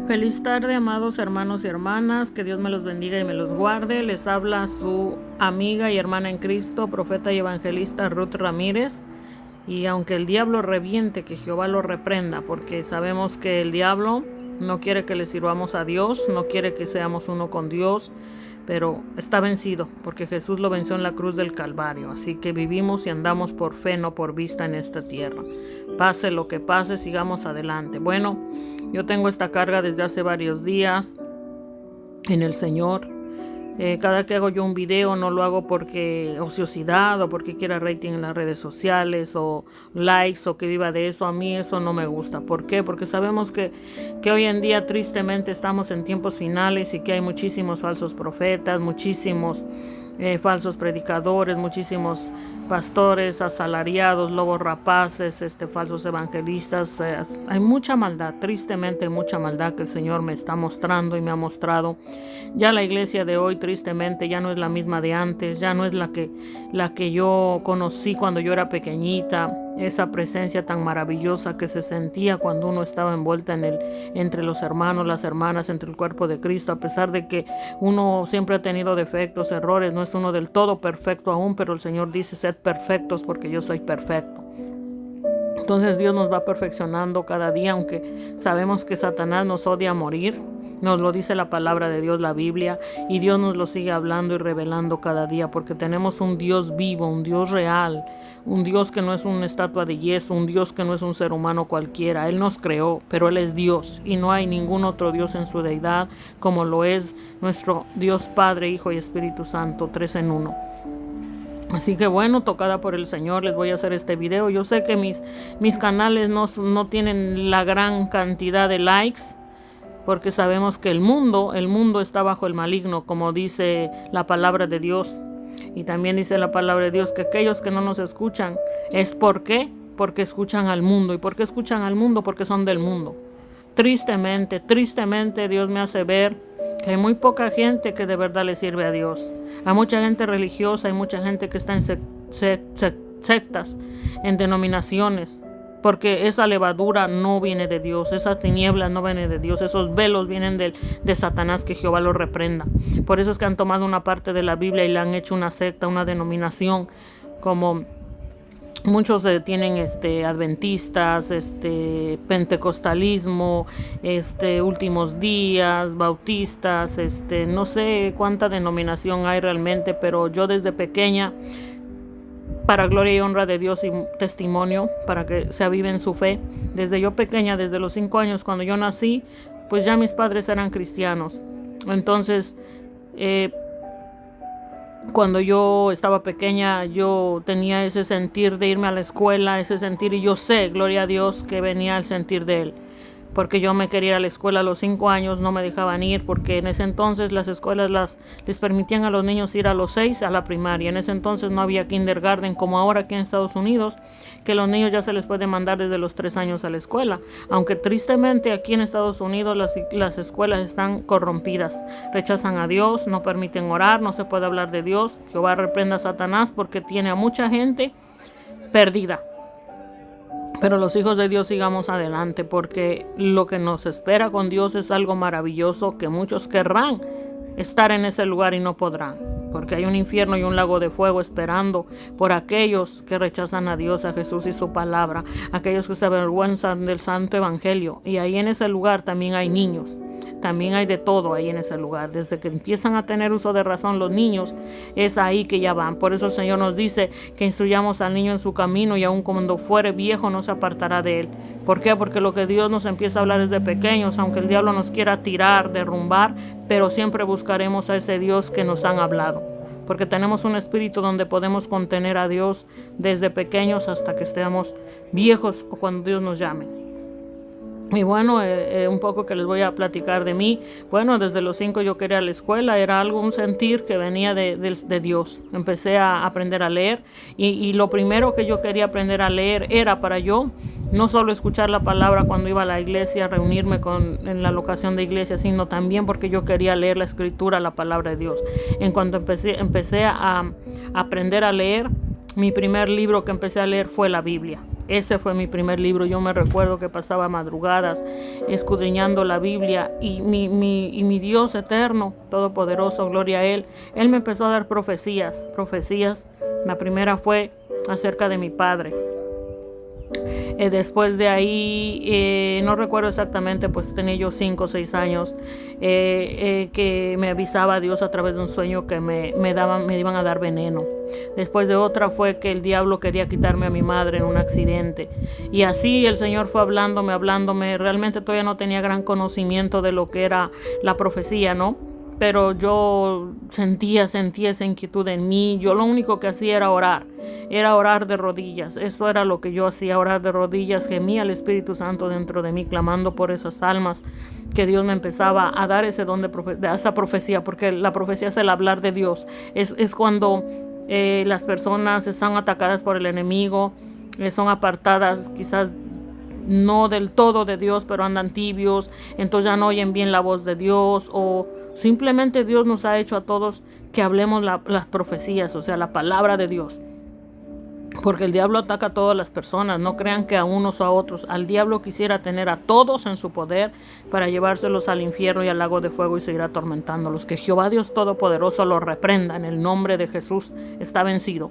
Feliz tarde, amados hermanos y hermanas, que Dios me los bendiga y me los guarde. Les habla su amiga y hermana en Cristo, profeta y evangelista Ruth Ramírez. Y aunque el diablo reviente, que Jehová lo reprenda, porque sabemos que el diablo no quiere que le sirvamos a Dios, no quiere que seamos uno con Dios, pero está vencido, porque Jesús lo venció en la cruz del Calvario. Así que vivimos y andamos por fe, no por vista en esta tierra. Pase lo que pase, sigamos adelante. Bueno, yo tengo esta carga desde hace varios días en el Señor. Cada que hago yo un video no lo hago porque ociosidad o porque quiera rating en las redes sociales o likes o que viva de eso. A mí eso no me gusta. ¿Por qué? Porque sabemos que hoy en día tristemente estamos en tiempos finales y que hay muchísimos falsos profetas, muchísimos falsos predicadores, muchísimos pastores asalariados, lobos rapaces, falsos evangelistas. Hay mucha maldad, tristemente mucha maldad que el Señor me está mostrando y me ha mostrado. Ya la iglesia de hoy tristemente ya no es la misma de antes, ya no es la que yo conocí cuando yo era pequeñita. Esa presencia tan maravillosa que se sentía cuando uno estaba envuelta entre los hermanos, las hermanas, entre el cuerpo de Cristo, a pesar de que uno siempre ha tenido defectos, errores, no es uno del todo perfecto aún, pero el Señor dice: sed perfectos porque yo soy perfecto. Entonces Dios nos va perfeccionando cada día, aunque sabemos que Satanás nos odia a morir. Nos lo dice la palabra de Dios, la Biblia, y Dios nos lo sigue hablando y revelando cada día, porque tenemos un Dios vivo, un Dios real, un Dios que no es una estatua de yeso, un Dios que no es un ser humano cualquiera. Él nos creó, pero Él es Dios, y no hay ningún otro Dios en su deidad como lo es nuestro Dios Padre, Hijo y Espíritu Santo, 3 en 1. Así que bueno, tocada por el Señor, les voy a hacer este video. Yo sé que mis canales no tienen la gran cantidad de likes, porque sabemos que el mundo está bajo el maligno, como dice la palabra de Dios. Y también dice la palabra de Dios que aquellos que no nos escuchan es porque escuchan al mundo. ¿Y por qué escuchan al mundo? Porque son del mundo. Tristemente Dios me hace ver que hay muy poca gente que de verdad le sirve a Dios. Hay mucha gente religiosa, hay mucha gente que está en sectas, en denominaciones, porque esa levadura no viene de Dios, esas tinieblas no vienen de Dios, esos velos vienen de Satanás, que Jehová lo reprenda. Por eso es que han tomado una parte de la Biblia y la han hecho una secta, una denominación, como muchos tienen adventistas, pentecostalismo, últimos días, bautistas, no sé cuánta denominación hay realmente, pero yo desde pequeña, para gloria y honra de Dios y testimonio, para que se avive en su fe, desde yo pequeña, desde los 5 años, cuando yo nací, pues ya mis padres eran cristianos. Entonces, cuando yo estaba pequeña, yo tenía ese sentir de irme a la escuela, ese sentir, y yo sé, gloria a Dios, que venía el sentir de Él, porque yo me quería ir a la escuela a los 5 años, no me dejaban ir, porque en ese entonces las escuelas les permitían a los niños ir a los 6 a la primaria. En ese entonces no había kindergarten como ahora aquí en Estados Unidos, que los niños ya se les puede mandar desde los 3 años a la escuela, aunque tristemente aquí en Estados Unidos las escuelas están corrompidas, rechazan a Dios, no permiten orar, no se puede hablar de Dios. Jehová reprenda a Satanás, porque tiene a mucha gente perdida. Pero los hijos de Dios sigamos adelante, porque lo que nos espera con Dios es algo maravilloso, que muchos querrán estar en ese lugar y no podrán, porque hay un infierno y un lago de fuego esperando por aquellos que rechazan a Dios, a Jesús y su palabra, aquellos que se avergüenzan del santo evangelio. Y ahí en ese lugar también hay niños. También hay de todo ahí en ese lugar. Desde que empiezan a tener uso de razón los niños, es ahí que ya van. Por eso el Señor nos dice que instruyamos al niño en su camino, y aun cuando fuere viejo no se apartará de él. ¿Por qué? Porque lo que Dios nos empieza a hablar desde pequeños, aunque el diablo nos quiera tirar, derrumbar, pero siempre buscaremos a ese Dios que nos han hablado, porque tenemos un espíritu donde podemos contener a Dios desde pequeños hasta que estemos viejos o cuando Dios nos llame. Y bueno, un poco que les voy a platicar de mí. Bueno, desde los 5 yo quería ir a la escuela, era algo, un sentir que venía de Dios. Empecé a aprender a leer, y lo primero que yo quería aprender a leer era para yo no solo escuchar la palabra cuando iba a la iglesia, reunirme en la locación de iglesia, sino también porque yo quería leer la escritura, la palabra de Dios. En cuanto empecé a aprender a leer, mi primer libro que empecé a leer fue la Biblia. Ese fue mi primer libro. Yo me recuerdo que pasaba madrugadas escudriñando la Biblia y mi Dios eterno, todopoderoso, gloria a Él me empezó a dar profecías. La primera fue acerca de mi padre. Después de ahí, no recuerdo exactamente, pues tenía yo 5 o 6 años, que me avisaba Dios a través de un sueño que me iban a dar veneno. Después de otra fue que el diablo quería quitarme a mi madre en un accidente. Y así el Señor fue hablándome. Realmente todavía no tenía gran conocimiento de lo que era la profecía, ¿no? Pero yo sentía esa inquietud en mí. Yo lo único que hacía era orar de rodillas. Eso era lo que yo hacía, orar de rodillas. Gemía al Espíritu Santo dentro de mí, clamando por esas almas, que Dios me empezaba a dar ese don de esa profecía, porque la profecía es el hablar de Dios. Es cuando las personas están atacadas por el enemigo, son apartadas quizás no del todo de Dios, pero andan tibios, entonces ya no oyen bien la voz de Dios, o simplemente Dios nos ha hecho a todos que hablemos las profecías, o sea, la palabra de Dios. Porque el diablo ataca a todas las personas. No crean que a unos o a otros. Al diablo quisiera tener a todos en su poder para llevárselos al infierno y al lago de fuego y seguir atormentándolos. Que Jehová Dios Todopoderoso los reprenda en el nombre de Jesús. Está vencido.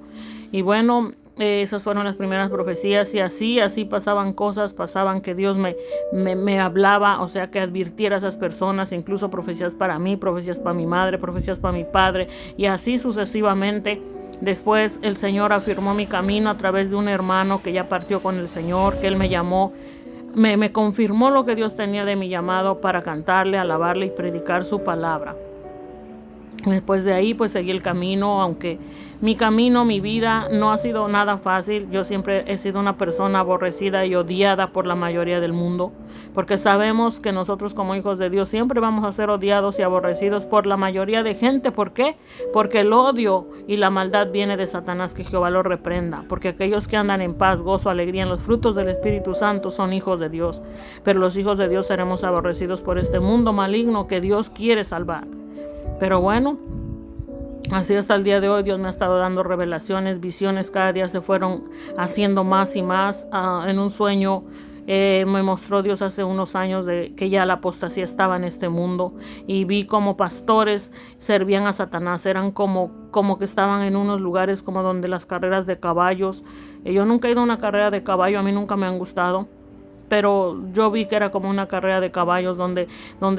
Y bueno, esas fueron las primeras profecías. Y así pasaban cosas. Pasaban que Dios me hablaba. O sea, que advirtiera a esas personas. Incluso profecías para mí, profecías para mi madre, profecías para mi padre. Y así sucesivamente. Después el Señor afirmó mi camino a través de un hermano que ya partió con el Señor, que Él me llamó, me confirmó lo que Dios tenía de mi llamado para cantarle, alabarle y predicar su palabra. Después de ahí pues seguí el camino, aunque mi camino, mi vida no ha sido nada fácil. Yo siempre he sido una persona aborrecida y odiada por la mayoría del mundo, porque sabemos que nosotros como hijos de Dios siempre vamos a ser odiados y aborrecidos por la mayoría de gente. ¿Por qué? Porque el odio y la maldad viene de Satanás, que Jehová lo reprenda, porque aquellos que andan en paz, gozo, alegría en los frutos del Espíritu Santo son hijos de Dios, pero los hijos de Dios seremos aborrecidos por este mundo maligno que Dios quiere salvar. Pero bueno, así hasta el día de hoy Dios me ha estado dando revelaciones, visiones, cada día se fueron haciendo más y más. En un sueño me mostró Dios hace unos años de que ya la apostasía estaba en este mundo, y vi como pastores servían a Satanás, eran como que estaban en unos lugares como donde las carreras de caballos. Yo nunca he ido a una carrera de caballo, a mí nunca me han gustado, pero yo vi que era como una carrera de caballos donde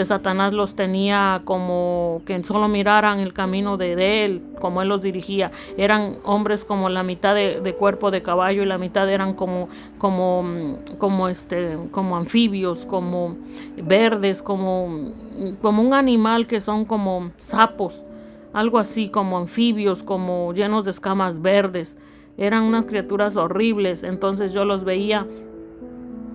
Satanás los tenía como que solo miraran el camino de él, como él los dirigía. Eran hombres como la mitad de cuerpo de caballo y la mitad eran como anfibios, como verdes, como un animal que son como sapos, algo así, como anfibios, como llenos de escamas verdes. Eran unas criaturas horribles. Entonces yo los veía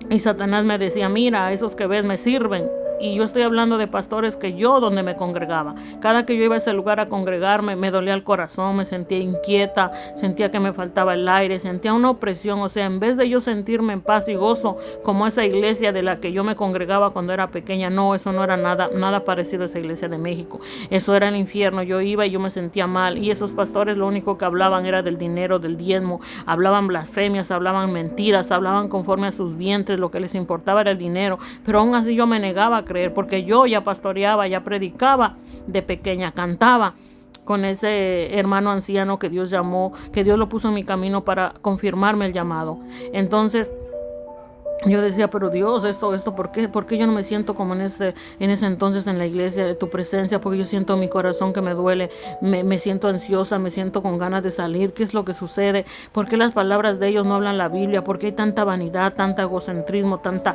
y Satanás me decía: mira, esos que ves me sirven. Y yo estoy hablando de pastores que yo donde me congregaba. Cada que yo iba a ese lugar a congregarme, me dolía el corazón, me sentía inquieta, sentía que me faltaba el aire, sentía una opresión. O sea, en vez de yo sentirme en paz y gozo como esa iglesia de la que yo me congregaba cuando era pequeña, no, eso no era nada parecido a esa iglesia de México. Eso era el infierno. Yo iba y yo me sentía mal. Y esos pastores lo único que hablaban era del dinero, del diezmo. Hablaban blasfemias, hablaban mentiras, hablaban conforme a sus vientres. Lo que les importaba era el dinero. Pero aún así yo me negaba a creer, porque yo ya pastoreaba, ya predicaba de pequeña, cantaba con ese hermano anciano que Dios llamó, que Dios lo puso en mi camino para confirmarme el llamado. Entonces yo decía: pero Dios, esto, ¿por qué yo no me siento como en ese entonces en la iglesia de tu presencia? Porque yo siento en mi corazón que me duele, me siento ansiosa, me siento con ganas de salir. ¿Qué es lo que sucede? ¿Por qué las palabras de ellos no hablan la Biblia? ¿Por qué hay tanta vanidad, tanta egocentrismo, tanta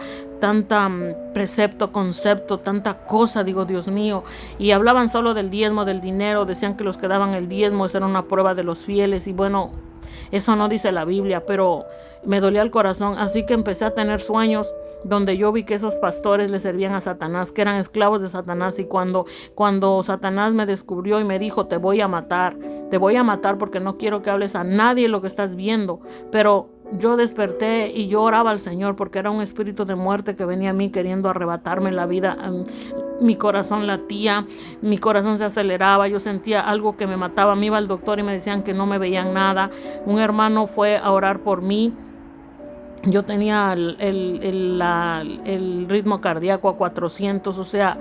precepto, concepto, tanta cosa? Digo, Dios mío. Y hablaban solo del diezmo, del dinero. Decían que los que daban el diezmo, eso era una prueba de los fieles. Y bueno, eso no dice la Biblia, pero me dolía el corazón. Así que empecé a tener sueños donde yo vi que esos pastores le servían a Satanás, que eran esclavos de Satanás. Y cuando Satanás me descubrió y me dijo: te voy a matar porque no quiero que hables a nadie lo que estás viendo. Pero yo desperté y yo oraba al Señor, porque era un espíritu de muerte que venía a mí queriendo arrebatarme la vida. Mi corazón latía, mi corazón se aceleraba, yo sentía algo que me mataba. Me iba al doctor y me decían que no me veían nada. Un hermano fue a orar por mí Yo tenía el ritmo cardíaco a 400, o sea,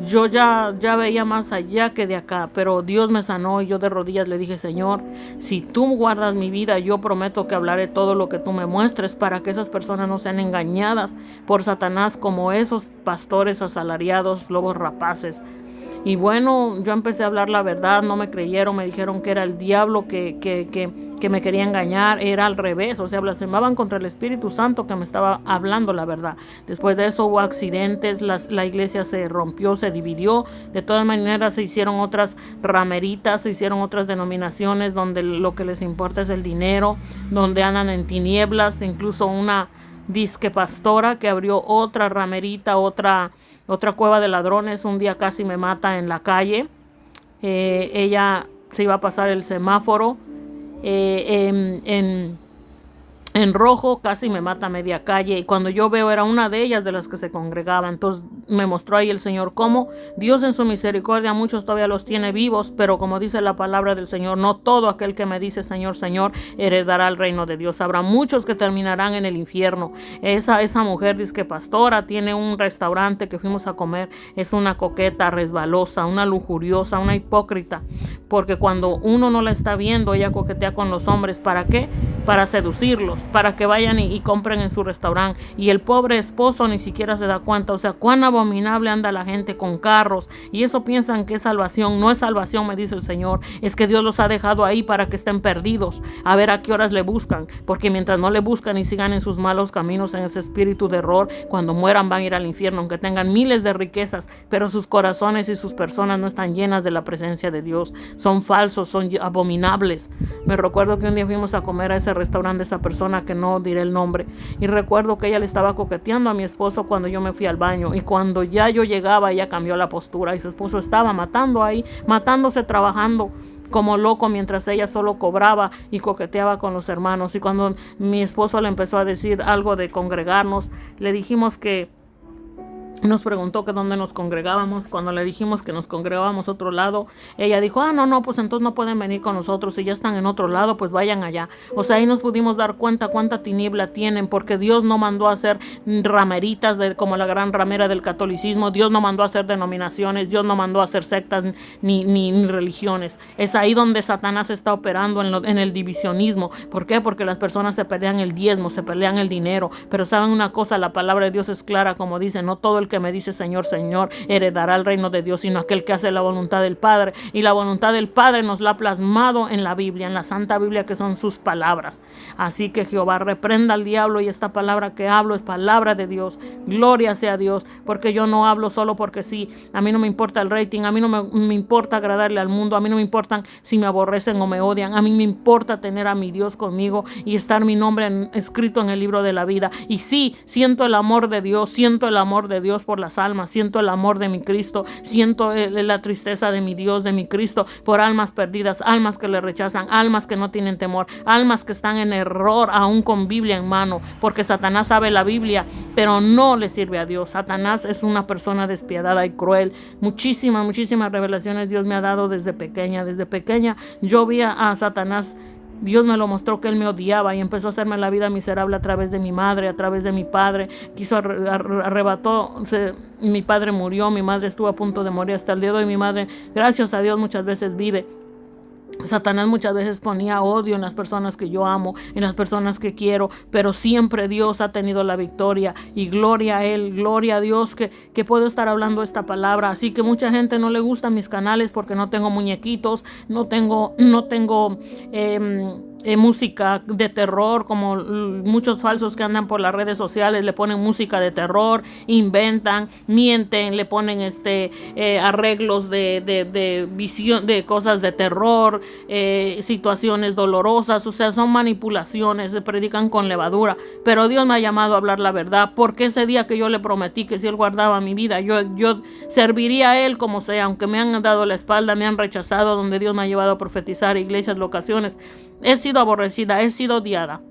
yo ya veía más allá que de acá, pero Dios me sanó y yo de rodillas le dije: Señor, si tú guardas mi vida, yo prometo que hablaré todo lo que tú me muestres para que esas personas no sean engañadas por Satanás como esos pastores asalariados, lobos rapaces. Y bueno, yo empecé a hablar la verdad, no me creyeron, me dijeron que era el diablo que me quería engañar, era al revés, o sea, blasfemaban contra el Espíritu Santo que me estaba hablando la verdad. Después de eso hubo accidentes, la iglesia se rompió, se dividió, de todas maneras se hicieron otras rameritas, se hicieron otras denominaciones donde lo que les importa es el dinero, donde andan en tinieblas, incluso una disque pastora que abrió otra ramerita, otra cueva de ladrones. Un día casi me mata en la calle. Ella se iba a pasar el semáforo en rojo, casi me mata a media calle, y cuando yo veo era una de ellas de las que se congregaba. Entonces me mostró ahí el Señor cómo Dios en su misericordia muchos todavía los tiene vivos, pero como dice la palabra del Señor, no todo aquel que me dice Señor, Señor, heredará el reino de Dios. Habrá muchos que terminarán en el infierno. Esa mujer dice que pastora, tiene un restaurante que fuimos a comer, es una coqueta resbalosa, una lujuriosa, una hipócrita, porque cuando uno no la está viendo, ella coquetea con los hombres. ¿Para qué? Para seducirlos, para que vayan y compren en su restaurante, y el pobre esposo ni siquiera se da cuenta. O sea, cuán abominable anda la gente con carros, y eso piensan que es salvación. No es salvación, me dice el Señor, es que Dios los ha dejado ahí para que estén perdidos, a ver a qué horas le buscan, porque mientras no le buscan y sigan en sus malos caminos, en ese espíritu de error, cuando mueran van a ir al infierno, aunque tengan miles de riquezas, pero sus corazones y sus personas no están llenas de la presencia de Dios, son falsos, son abominables. Me recuerdo que un día fuimos a comer a ese restaurante de esa persona, que no diré el nombre, y recuerdo que ella le estaba coqueteando a mi esposo cuando yo me fui al baño, y cuando ya yo llegaba ella cambió la postura, y su esposo estaba matándose, trabajando como loco, mientras ella solo cobraba y coqueteaba con los hermanos. Y cuando mi esposo le empezó a decir algo de congregarnos, le dijimos que nos preguntó que dónde nos congregábamos. Cuando le dijimos que nos congregábamos a otro lado, ella dijo: no, pues entonces no pueden venir con nosotros. Si ya están en otro lado, pues vayan allá. O sea, ahí nos pudimos dar cuenta cuánta tiniebla tienen, porque Dios no mandó a hacer rameritas como la gran ramera del catolicismo. Dios no mandó a hacer denominaciones, Dios no mandó a hacer sectas ni religiones. Es ahí donde Satanás está operando, en el divisionismo. ¿Por qué? Porque las personas se pelean el diezmo, se pelean el dinero. Pero saben una cosa, la palabra de Dios es clara, como dice: no todo el que me dice Señor, Señor, heredará el reino de Dios, sino aquel que hace la voluntad del Padre. Y la voluntad del Padre nos la ha plasmado en la Biblia, en la Santa Biblia, que son sus palabras. Así que Jehová reprenda al diablo, y esta palabra que hablo es palabra de Dios. Gloria sea a Dios, porque yo no hablo solo porque sí. A mí no me importa el rating, a mí no me importa agradarle al mundo, a mí no me importan si me aborrecen o me odian. A mí me importa tener a mi Dios conmigo y estar mi nombre escrito en el libro de la vida. Y sí, siento el amor de Dios, por las almas, siento el amor de mi Cristo, siento la tristeza de mi Dios, de mi Cristo, por almas perdidas, almas que le rechazan, almas que no tienen temor, almas que están en error aún con Biblia en mano, porque Satanás sabe la Biblia, pero no le sirve a Dios. Satanás es una persona despiadada y cruel. Muchísimas revelaciones Dios me ha dado desde pequeña. Desde pequeña yo vi a Satanás. Dios me lo mostró, que él me odiaba, y empezó a hacerme la vida miserable a través de mi madre, a través de mi padre. Arrebató, mi padre murió, mi madre estuvo a punto de morir. Hasta el día de hoy mi madre, gracias a Dios, muchas veces vive. Satanás muchas veces ponía odio en las personas que yo amo, en las personas que quiero, pero siempre Dios ha tenido la victoria, y gloria a Él, gloria a Dios que puedo estar hablando esta palabra. Así que mucha gente no le gustan mis canales porque no tengo muñequitos, no tengo música de terror, como muchos falsos que andan por las redes sociales. Le ponen música de terror, inventan, mienten, le ponen arreglos de visión, de cosas de terror, situaciones dolorosas. O sea, son manipulaciones, se predican con levadura. Pero Dios me ha llamado a hablar la verdad, porque ese día que yo le prometí que si Él guardaba mi vida, yo serviría a Él como sea, aunque me han dado la espalda, me han rechazado, donde Dios me ha llevado a profetizar, iglesias, locaciones. He sido aborrecida, he sido odiada.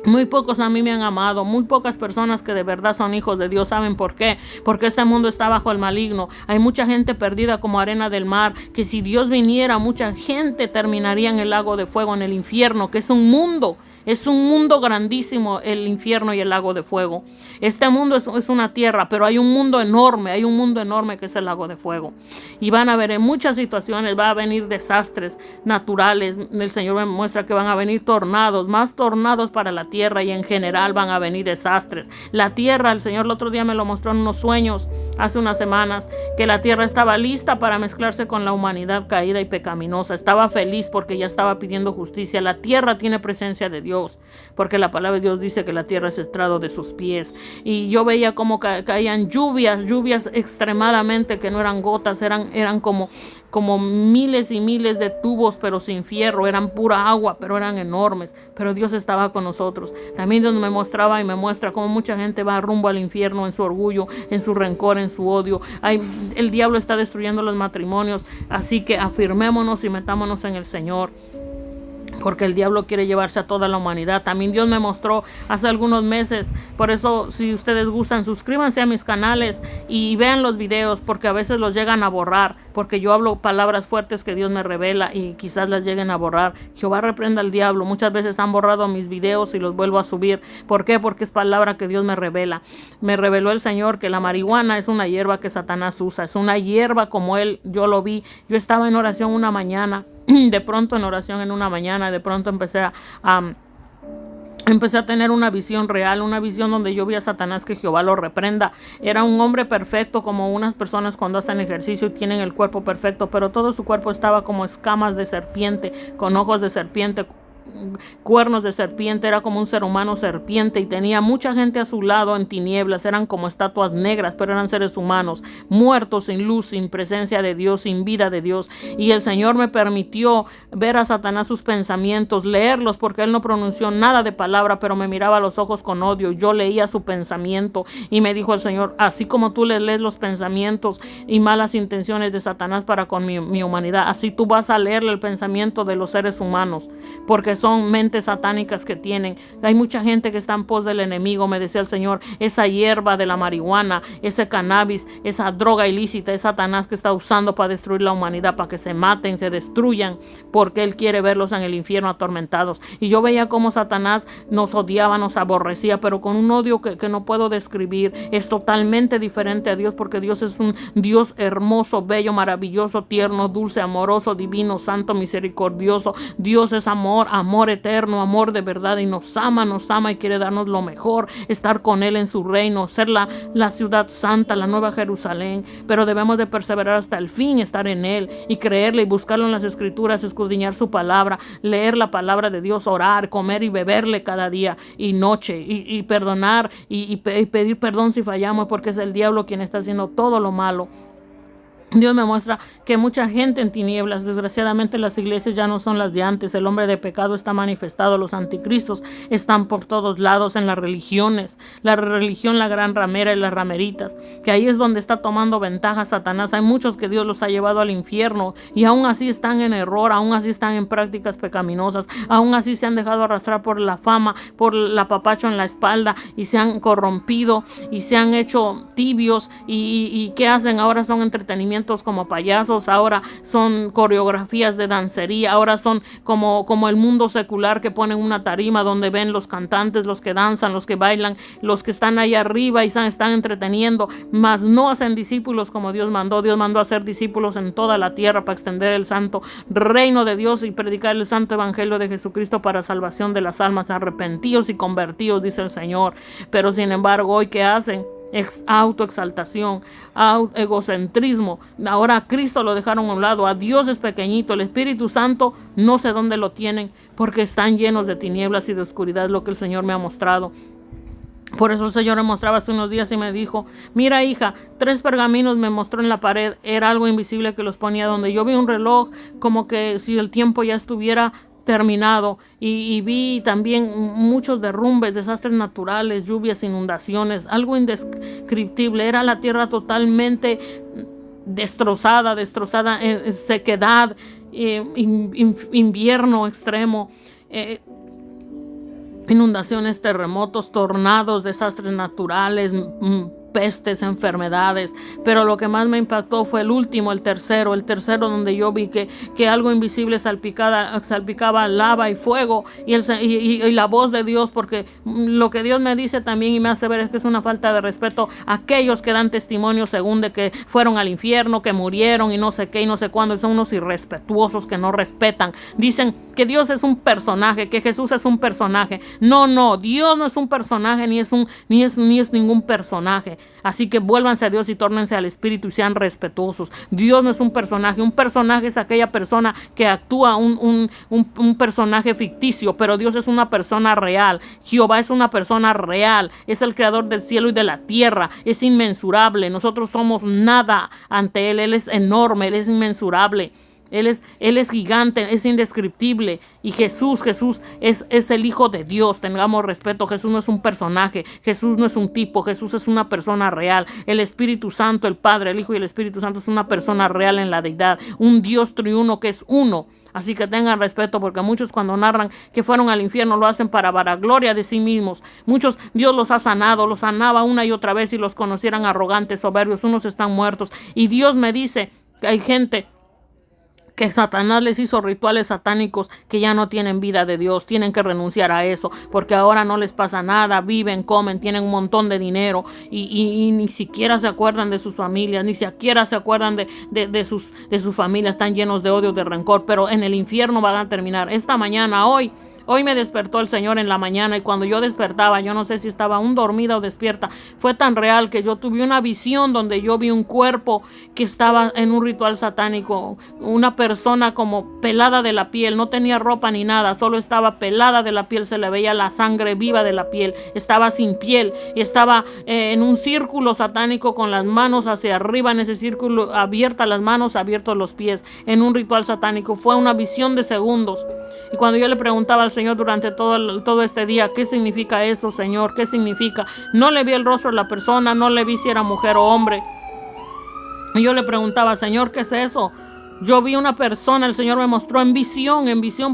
Muy pocos a mí me han amado, muy pocas personas que de verdad son hijos de Dios. ¿Saben por qué? Porque este mundo está bajo el maligno. Hay mucha gente perdida como arena del mar, que si Dios viniera, mucha gente terminaría en el lago de fuego, en el infierno, que es un mundo grandísimo, el infierno y el lago de fuego. Este mundo es una tierra, pero hay un mundo enorme que es el lago de fuego. Y van a haber en muchas situaciones, va a venir desastres naturales. El Señor me muestra que van a venir tornados, más tornados para la tierra, y en general van a venir desastres. La tierra, el Señor el otro día me lo mostró en unos sueños, hace unas semanas, que la tierra estaba lista para mezclarse con la humanidad caída y pecaminosa. Estaba feliz porque ya estaba pidiendo justicia. La tierra tiene presencia de Dios, porque la palabra de Dios dice que la tierra es estrado de sus pies. Y yo veía como caían lluvias extremadamente, que no eran gotas, eran como miles y miles de tubos, pero sin fierro. Eran pura agua, pero eran enormes. Pero Dios estaba con nosotros. También Dios me mostraba y me muestra cómo mucha gente va rumbo al infierno en su orgullo, en su rencor, en su odio. El diablo está destruyendo los matrimonios. Así que afirmémonos y metámonos en el Señor, porque el diablo quiere llevarse a toda la humanidad. También Dios me mostró hace algunos meses. Por eso, si ustedes gustan, suscríbanse a mis canales y vean los videos, porque a veces los llegan a borrar, porque yo hablo palabras fuertes que Dios me revela y quizás las lleguen a borrar. Jehová reprenda al diablo. Muchas veces han borrado mis videos y los vuelvo a subir. ¿Por qué? Porque es palabra que Dios me revela. Me reveló el Señor que la marihuana es una hierba que Satanás usa. Es una hierba como yo lo vi. Yo estaba en oración una mañana. De pronto en oración en una mañana, de pronto empecé a tener una visión real, una visión donde yo vi a Satanás, que Jehová lo reprenda. Era un hombre perfecto, como unas personas cuando hacen ejercicio y tienen el cuerpo perfecto, pero todo su cuerpo estaba como escamas de serpiente, con ojos de serpiente, cuernos de serpiente. Era como un ser humano serpiente, y tenía mucha gente a su lado en tinieblas. Eran como estatuas negras, pero eran seres humanos, muertos, sin luz, sin presencia de Dios, sin vida de Dios. Y el Señor me permitió ver a Satanás, sus pensamientos, leerlos, porque él no pronunció nada de palabra, pero me miraba a los ojos con odio. Yo leía su pensamiento y me dijo el Señor: así como tú lees los pensamientos y malas intenciones de Satanás para con mi humanidad, así tú vas a leerle el pensamiento de los seres humanos, porque son mentes satánicas que tienen. Hay mucha gente que está en pos del enemigo, me decía el Señor. Esa hierba de la marihuana, ese cannabis, esa droga ilícita, es Satanás que está usando para destruir la humanidad, para que se maten, se destruyan, porque él quiere verlos en el infierno atormentados. Y yo veía cómo Satanás nos odiaba, nos aborrecía, pero con un odio que no puedo describir. Es totalmente diferente a Dios, porque Dios es un Dios hermoso, bello, maravilloso, tierno, dulce, amoroso, divino, santo, misericordioso. Dios es amor eterno, amor de verdad, y nos ama y quiere darnos lo mejor, estar con él en su reino, ser la ciudad santa, la nueva Jerusalén. Pero debemos de perseverar hasta el fin, estar en él y creerle y buscarlo en las escrituras, escudriñar su palabra, leer la palabra de Dios, orar, comer y beberle cada día y noche, y perdonar y pedir perdón si fallamos, porque es el diablo quien está haciendo todo lo malo. Dios me muestra que mucha gente en tinieblas. Desgraciadamente las iglesias ya no son las de antes. El hombre de pecado está manifestado. Los anticristos están por todos lados, en las religiones. La religión, la gran ramera y las rameritas, que ahí es donde está tomando ventaja Satanás. Hay muchos que Dios los ha llevado al infierno, y aún así están en error, aún así están en prácticas pecaminosas, aún así se han dejado arrastrar por la fama, por el apapacho en la espalda, y se han corrompido y se han hecho tibios. ¿Y qué hacen? Ahora son entretenimientos como payasos, ahora son coreografías de dancería, ahora son como el mundo secular, que ponen una tarima donde ven los cantantes, los que danzan, los que bailan, los que están ahí arriba y están entreteniendo, mas no hacen discípulos como Dios mandó. Dios mandó a hacer discípulos en toda la tierra para extender el santo reino de Dios y predicar el santo evangelio de Jesucristo para salvación de las almas. Arrepentíos y convertíos, dice el Señor. Pero sin embargo, hoy ¿qué hacen? Autoexaltación, egocentrismo. Ahora a Cristo lo dejaron a un lado, a Dios es pequeñito, el Espíritu Santo no sé dónde lo tienen, porque están llenos de tinieblas y de oscuridad, es lo que el Señor me ha mostrado. Por eso el Señor me mostraba hace unos días y me dijo: mira, hija, 3 pergaminos me mostró en la pared. Era algo invisible que los ponía donde yo vi un reloj, como que si el tiempo ya estuviera terminado, y vi también muchos derrumbes, desastres naturales, lluvias, inundaciones, algo indescriptible. Era la tierra totalmente destrozada, sequedad, invierno extremo. inundaciones, terremotos, tornados, desastres naturales, pestes, enfermedades, pero lo que más me impactó fue el tercero donde yo vi que algo invisible salpicaba lava y fuego y la voz de Dios, porque lo que Dios me dice también y me hace ver es que es una falta de respeto a aquellos que dan testimonio según de que fueron al infierno, que murieron y no sé qué y no sé cuándo, y son unos irrespetuosos que no respetan, dicen que Dios es un personaje, que Jesús es un personaje. No, Dios no es un personaje, ni es ningún personaje. Así que vuélvanse a Dios y tórnense al Espíritu y sean respetuosos. Dios no es un personaje. Un personaje es aquella persona que actúa un personaje ficticio, pero Dios es una persona real. Jehová es una persona real. Es el creador del cielo y de la tierra. Es inmensurable. Nosotros somos nada ante Él. Él es enorme, Él es inmensurable. Él es gigante, es indescriptible. Y Jesús es el Hijo de Dios. Tengamos respeto. Jesús no es un personaje. Jesús no es un tipo. Jesús es una persona real. El Espíritu Santo, el Padre, el Hijo y el Espíritu Santo es una persona real en la deidad. Un Dios triuno que es uno. Así que tengan respeto, porque muchos cuando narran que fueron al infierno lo hacen para vanagloria de sí mismos. Muchos Dios los ha sanado, los sanaba una y otra vez y los conocieran arrogantes, soberbios. Unos están muertos. Y Dios me dice que hay gente que Satanás les hizo rituales satánicos que ya no tienen vida de Dios, tienen que renunciar a eso, porque ahora no les pasa nada, viven, comen, tienen un montón de dinero y ni siquiera se acuerdan de sus familias, ni siquiera se acuerdan de sus familias, están llenos de odio, de rencor, pero en el infierno van a terminar. Esta mañana, Hoy me despertó el Señor en la mañana y cuando yo despertaba, yo no sé si estaba aún dormida o despierta, fue tan real que yo tuve una visión donde yo vi un cuerpo que estaba en un ritual satánico, una persona como pelada de la piel, no tenía ropa ni nada, solo estaba pelada de la piel, se le veía la sangre viva de la piel, estaba sin piel y estaba en un círculo satánico con las manos hacia arriba, en ese círculo abiertas las manos, abiertos los pies, en un ritual satánico. Fue una visión de segundos. Y cuando yo le preguntaba al Señor durante todo este día, ¿qué significa eso, Señor? ¿Qué significa? No le vi el rostro de la persona, no le vi si era mujer o hombre. Y yo le preguntaba, Señor, ¿qué es eso? Yo vi una persona, el Señor me mostró en visión,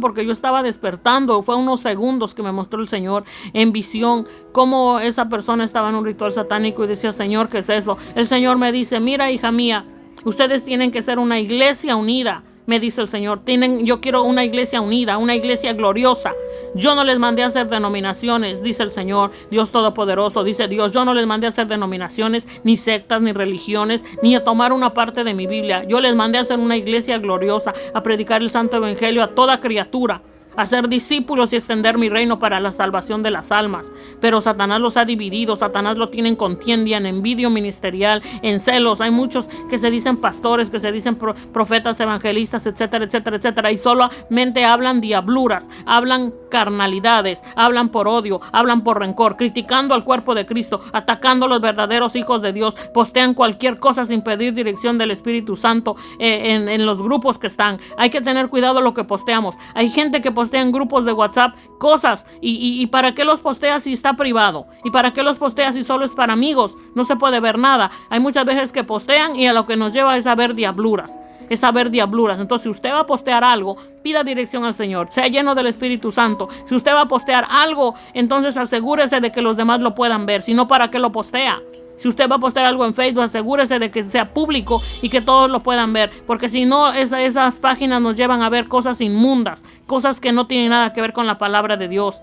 porque yo estaba despertando. Fue unos segundos que me mostró el Señor en visión cómo esa persona estaba en un ritual satánico y decía, Señor, ¿qué es eso? El Señor me dice, mira, hija mía, ustedes tienen que ser una iglesia unida. Me dice el Señor, yo quiero una iglesia unida, una iglesia gloriosa. Yo no les mandé a hacer denominaciones, dice el Señor, Dios Todopoderoso, dice Dios. Yo no les mandé a hacer denominaciones, ni sectas, ni religiones, ni a tomar una parte de mi Biblia. Yo les mandé a hacer una iglesia gloriosa, a predicar el santo evangelio a toda criatura, a ser discípulos y extender mi reino para la salvación de las almas. Pero Satanás los ha dividido, Satanás lo tiene en contienda, en envidia ministerial, en celos. Hay muchos que se dicen pastores, que se dicen profetas, evangelistas, etcétera, etcétera, etcétera, y solamente hablan diabluras, hablan carnalidades, hablan por odio, hablan por rencor, criticando al cuerpo de Cristo, atacando a los verdaderos hijos de Dios, postean cualquier cosa sin pedir dirección del Espíritu Santo en los grupos que están. Hay que tener cuidado lo que posteamos. Hay gente que postea en grupos de WhatsApp cosas y ¿para qué los postea si está privado? ¿Y para qué los postea si solo es para amigos? No se puede ver nada. Hay muchas veces que postean y a lo que nos lleva es a ver diabluras. Entonces, si usted va a postear algo, pida dirección al Señor, sea lleno del Espíritu Santo. Si usted va a postear algo, entonces asegúrese de que los demás lo puedan ver. Si no, ¿para qué lo postea? Si usted va a postear algo en Facebook, asegúrese de que sea público y que todos lo puedan ver, porque si no, esas páginas nos llevan a ver cosas inmundas, cosas que no tienen nada que ver con la palabra de Dios.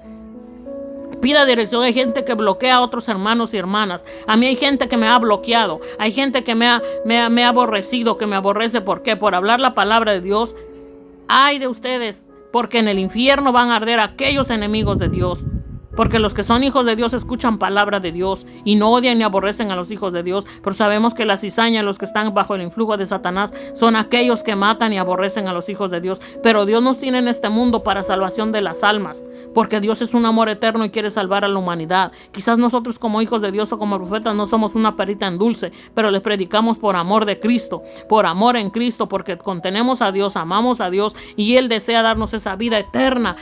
Pida dirección. Hay gente que bloquea a otros hermanos y hermanas. A mí hay gente que me ha bloqueado, hay gente que me ha aborrecido, que me aborrece. ¿Por qué? Por hablar la palabra de Dios. Ay de ustedes, porque en el infierno van a arder aquellos enemigos de Dios. Porque los que son hijos de Dios escuchan palabra de Dios y no odian ni aborrecen a los hijos de Dios. Pero sabemos que la cizaña, los que están bajo el influjo de Satanás, son aquellos que matan y aborrecen a los hijos de Dios. Pero Dios nos tiene en este mundo para salvación de las almas, porque Dios es un amor eterno y quiere salvar a la humanidad. Quizás nosotros como hijos de Dios o como profetas no somos una perita en dulce, pero les predicamos por amor de Cristo, por amor en Cristo, porque contenemos a Dios, amamos a Dios y Él desea darnos esa vida eterna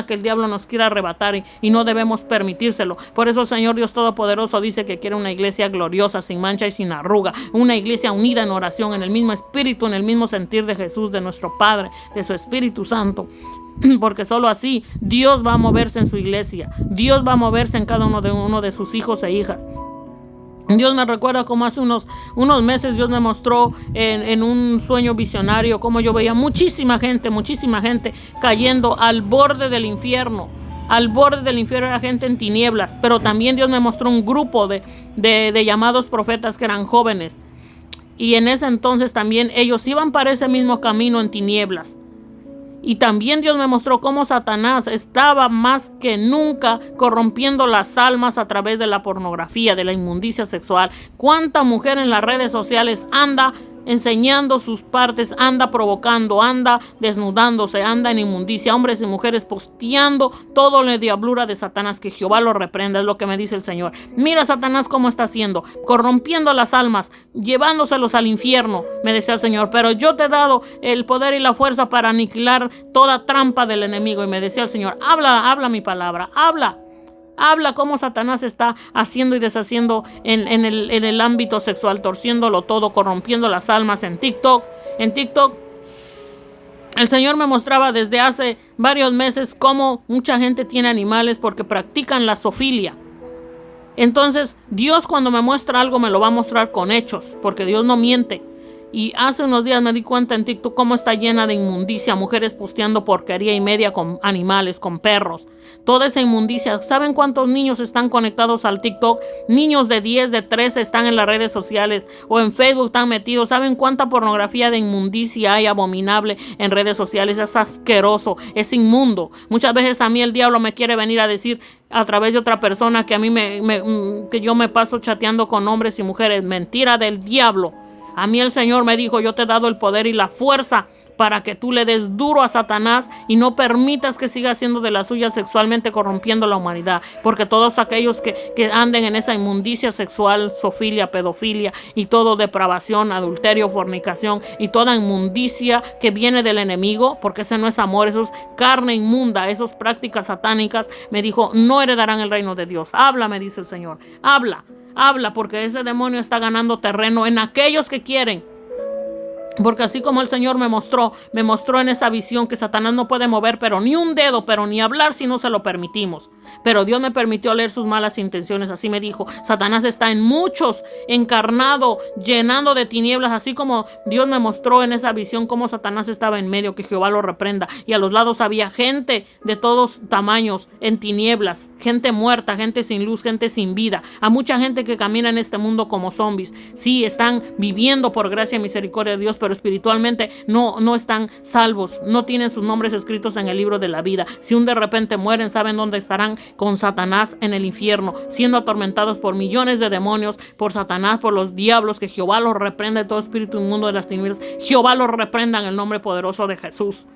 que el diablo nos quiere arrebatar y no debemos permitírselo. Por eso el Señor Dios Todopoderoso dice que quiere una iglesia gloriosa, sin mancha y sin arruga, una iglesia unida en oración, en el mismo espíritu, en el mismo sentir de Jesús, de nuestro Padre, de su Espíritu Santo. Porque solo así Dios va a moverse en su iglesia, Dios va a moverse en cada uno de sus hijos e hijas. Dios me recuerda como hace unos meses Dios me mostró en un sueño visionario como yo veía muchísima gente cayendo al borde del infierno. Al borde del infierno era gente en tinieblas, pero también Dios me mostró un grupo de llamados profetas que eran jóvenes. Y en ese entonces también ellos iban para ese mismo camino en tinieblas. Y también Dios me mostró cómo Satanás estaba más que nunca corrompiendo las almas a través de la pornografía, de la inmundicia sexual. ¿Cuánta mujer en las redes sociales anda enseñando sus partes, anda provocando, anda desnudándose, anda en inmundicia? Hombres y mujeres posteando todo la diablura de Satanás, que Jehová lo reprenda, es lo que me dice el Señor. Mira Satanás cómo está haciendo, corrompiendo las almas, llevándoselos al infierno, me decía el Señor. Pero yo te he dado el poder y la fuerza para aniquilar toda trampa del enemigo. Y me decía el Señor, habla mi palabra, habla cómo Satanás está haciendo y deshaciendo en el ámbito sexual, torciéndolo todo, corrompiendo las almas en TikTok. En TikTok, el Señor me mostraba desde hace varios meses cómo mucha gente tiene animales porque practican la zoofilia. Entonces, Dios cuando me muestra algo me lo va a mostrar con hechos, porque Dios no miente. Y hace unos días me di cuenta en TikTok cómo está llena de inmundicia, mujeres posteando porquería y media con animales, con perros. Toda esa inmundicia. ¿Saben cuántos niños están conectados al TikTok? Niños de 10, de 13 están en las redes sociales o en Facebook están metidos. ¿Saben cuánta pornografía de inmundicia hay abominable en redes sociales? Es asqueroso, es inmundo. Muchas veces a mí el diablo me quiere venir a decir a través de otra persona que a mí que yo me paso chateando con hombres y mujeres. Mentira del diablo. A mí el Señor me dijo, yo te he dado el poder y la fuerza para que tú le des duro a Satanás y no permitas que siga haciendo de la suya sexualmente, corrompiendo la humanidad. Porque todos aquellos que anden en esa inmundicia sexual, zoofilia, pedofilia y todo depravación, adulterio, fornicación y toda inmundicia que viene del enemigo, porque ese no es amor, eso es carne inmunda, esas prácticas satánicas, me dijo, no heredarán el reino de Dios. Habla, me dice el Señor, habla, porque ese demonio está ganando terreno en aquellos que quieren. Porque así como el Señor me mostró en esa visión que Satanás no puede mover pero ni un dedo, pero ni hablar si no se lo permitimos. Pero Dios me permitió leer sus malas intenciones. Así me dijo, Satanás está en muchos, encarnado, llenando de tinieblas. Así como Dios me mostró en esa visión cómo Satanás estaba en medio, que Jehová lo reprenda. Y a los lados había gente de todos tamaños en tinieblas, gente muerta, gente sin luz, gente sin vida. A mucha gente que camina en este mundo como zombies. Sí, están viviendo por gracia y misericordia de Dios, pero espiritualmente no están salvos, no tienen sus nombres escritos en el libro de la vida. Si un de repente mueren, ¿saben dónde estarán? Con Satanás en el infierno, siendo atormentados por millones de demonios, por Satanás, por los diablos. Que Jehová los reprenda, todo espíritu inmundo de las tinieblas, Jehová los reprenda en el nombre poderoso de Jesús.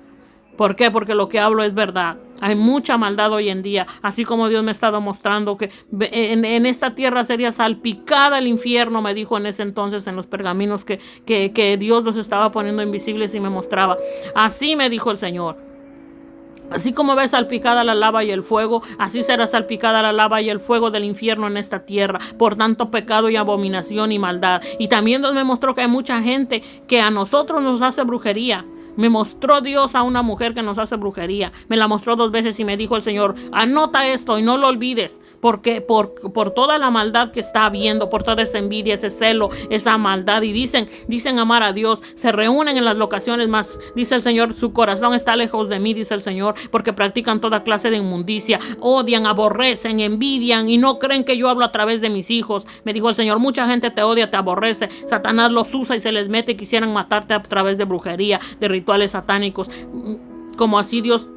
¿Por qué? Porque lo que hablo es verdad. Hay mucha maldad hoy en día, así como Dios me ha estado mostrando que en esta tierra sería salpicada el infierno, me dijo en ese entonces en los pergaminos que Dios los estaba poniendo invisibles y me mostraba. Así me dijo el Señor. Así como ves salpicada la lava y el fuego, así será salpicada la lava y el fuego del infierno en esta tierra, por tanto pecado y abominación y maldad. Y también Dios me mostró que hay mucha gente que a nosotros nos hace brujería. Me mostró Dios a una mujer que nos hace brujería. Me la mostró 2 veces y me dijo el Señor, anota esto y no lo olvides, porque por toda la maldad que está habiendo, por toda esa envidia, ese celo, esa maldad, y dicen amar a Dios, se reúnen en las locaciones, más dice el Señor, su corazón está lejos de mí, dice el Señor, porque practican toda clase de inmundicia, odian, aborrecen, envidian y no creen que yo hablo a través de mis hijos. Me dijo el Señor, mucha gente te odia, te aborrece, Satanás los usa y se les mete y quisieran matarte a través de brujería, de rituales satánicos, como así Dios,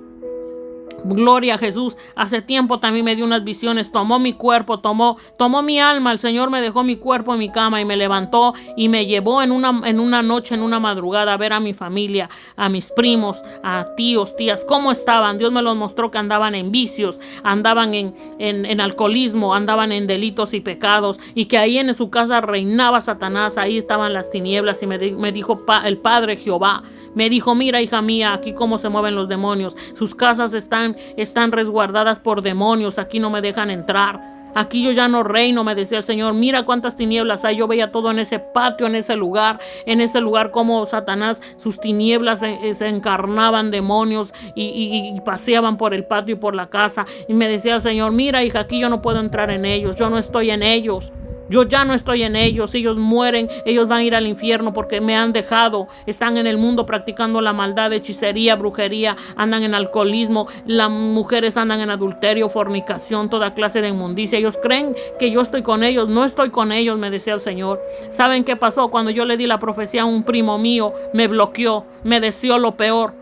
gloria a Jesús, hace tiempo también me dio unas visiones, tomó mi cuerpo, tomó mi alma, el Señor me dejó mi cuerpo en mi cama y me levantó y me llevó en una noche, en una madrugada, a ver a mi familia, a mis primos, a tíos, tías, cómo estaban. Dios me los mostró que andaban en vicios, andaban en alcoholismo, andaban en delitos y pecados, y que ahí en su casa reinaba Satanás, ahí estaban las tinieblas. Y me dijo el Padre Jehová, Me dijo, mira, hija mía, aquí cómo se mueven los demonios. Sus casas están resguardadas por demonios. Aquí no me dejan entrar. Aquí yo ya no reino, me decía el Señor. Mira cuántas tinieblas hay. Yo veía todo en ese patio, en ese lugar como Satanás, sus tinieblas se encarnaban demonios y paseaban por el patio y por la casa. Y me decía el Señor, mira, hija, aquí yo no puedo entrar en ellos. Yo no estoy en ellos. Yo ya no estoy en ellos, ellos mueren, ellos van a ir al infierno porque me han dejado. Están en el mundo practicando la maldad, hechicería, brujería, andan en alcoholismo, las mujeres andan en adulterio, fornicación, toda clase de inmundicia. Ellos creen que yo estoy con ellos, no estoy con ellos, me decía el Señor. ¿Saben qué pasó? Cuando yo le di la profecía a un primo mío, me bloqueó, me deseó lo peor.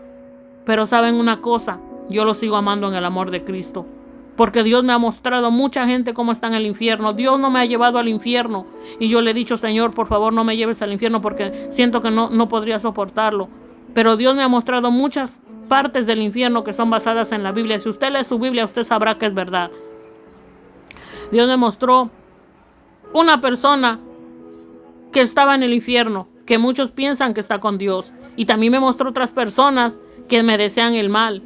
Pero ¿saben una cosa? Yo lo sigo amando en el amor de Cristo. Porque Dios me ha mostrado mucha gente cómo está en el infierno. Dios no me ha llevado al infierno. Y yo le he dicho, Señor, por favor no me lleves al infierno porque siento que no podría soportarlo. Pero Dios me ha mostrado muchas partes del infierno que son basadas en la Biblia. Si usted lee su Biblia, usted sabrá que es verdad. Dios me mostró una persona que estaba en el infierno, que muchos piensan que está con Dios. Y también me mostró otras personas que me desean el mal.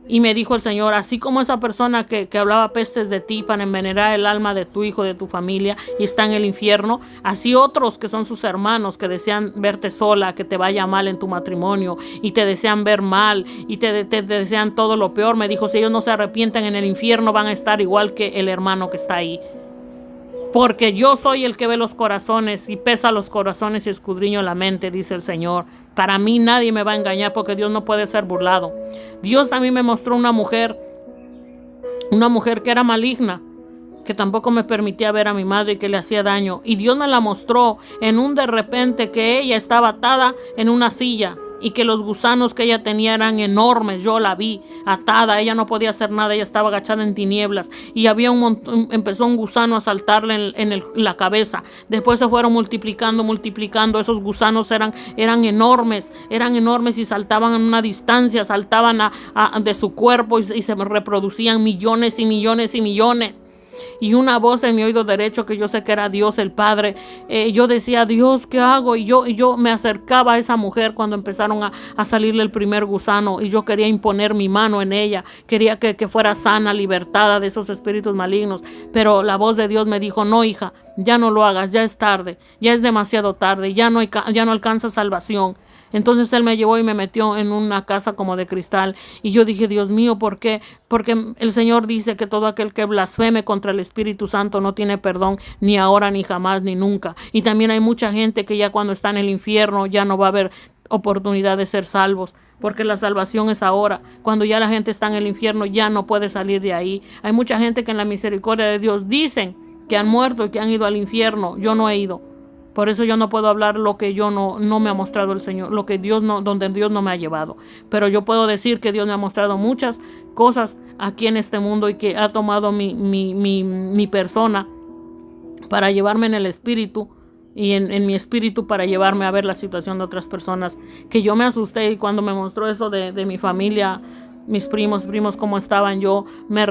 Y me dijo el Señor, así como esa persona que hablaba pestes de ti para envenenar el alma de tu hijo, de tu familia, y está en el infierno, así otros que son sus hermanos, que desean verte sola, que te vaya mal en tu matrimonio, y te desean ver mal, y te desean todo lo peor. Me dijo, si ellos no se arrepienten en el infierno, van a estar igual que el hermano que está ahí. Porque yo soy el que ve los corazones y pesa los corazones y escudriño la mente, dice el Señor. Para mí nadie me va a engañar porque Dios no puede ser burlado. Dios también me mostró una mujer que era maligna, que tampoco me permitía ver a mi madre y que le hacía daño. Y Dios me la mostró en un de repente que ella estaba atada en una silla y que los gusanos que ella tenía eran enormes. Yo la vi atada, ella no podía hacer nada, ella estaba agachada en tinieblas y había empezó un gusano a saltarle en la cabeza. Después se fueron multiplicando, esos gusanos eran enormes y saltaban en una distancia, saltaban de su cuerpo y se reproducían millones y millones y millones. Y una voz en mi oído derecho, que yo sé que era Dios el Padre, yo decía, Dios, ¿qué hago? Y yo me acercaba a esa mujer cuando empezaron a salirle el primer gusano, y yo quería imponer mi mano en ella, quería que fuera sana, libertada de esos espíritus malignos. Pero la voz de Dios me dijo, no, hija, ya no lo hagas, ya es tarde, ya es demasiado tarde, ya no alcanza salvación. Entonces él me llevó y me metió en una casa como de cristal. Y yo dije, Dios mío, ¿por qué? Porque el Señor dice que todo aquel que blasfeme contra el Espíritu Santo no tiene perdón, ni ahora, ni jamás, ni nunca. Y también hay mucha gente que ya cuando está en el infierno ya no va a haber oportunidad de ser salvos, porque la salvación es ahora. Cuando ya la gente está en el infierno ya no puede salir de ahí. Hay mucha gente que en la misericordia de Dios dicen que han muerto y que han ido al infierno. Yo no he ido. Por eso yo no puedo hablar lo que yo no me ha mostrado el Señor, donde Dios no me ha llevado. Pero yo puedo decir que Dios me ha mostrado muchas cosas aquí en este mundo y que ha tomado mi persona para llevarme en el espíritu y en mi espíritu para llevarme a ver la situación de otras personas. Que yo me asusté y cuando me mostró eso de mi familia, mis primos cómo estaban, yo me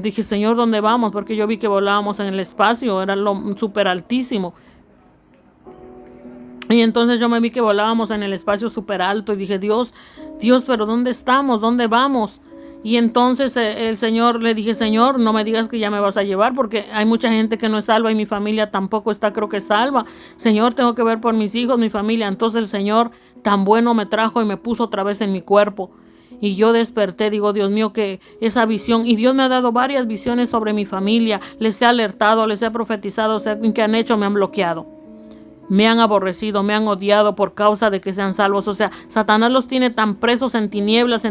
dije, Señor, ¿dónde vamos? Porque yo vi que volábamos en el espacio, era lo súper altísimo. Y entonces yo me vi que volábamos en el espacio súper alto y dije, Dios, pero ¿dónde estamos? ¿Dónde vamos? Y entonces el Señor, le dije, Señor, no me digas que ya me vas a llevar porque hay mucha gente que no es salva y mi familia tampoco está, creo que salva. Señor, tengo que ver por mis hijos, mi familia. Entonces el Señor tan bueno me trajo y me puso otra vez en mi cuerpo. Y yo desperté, digo, Dios mío, que esa visión, y Dios me ha dado varias visiones sobre mi familia, les he alertado, les he profetizado, ¿qué han hecho? Me han bloqueado. Me han aborrecido, me han odiado por causa de que sean salvos. O sea, Satanás los tiene tan presos en tinieblas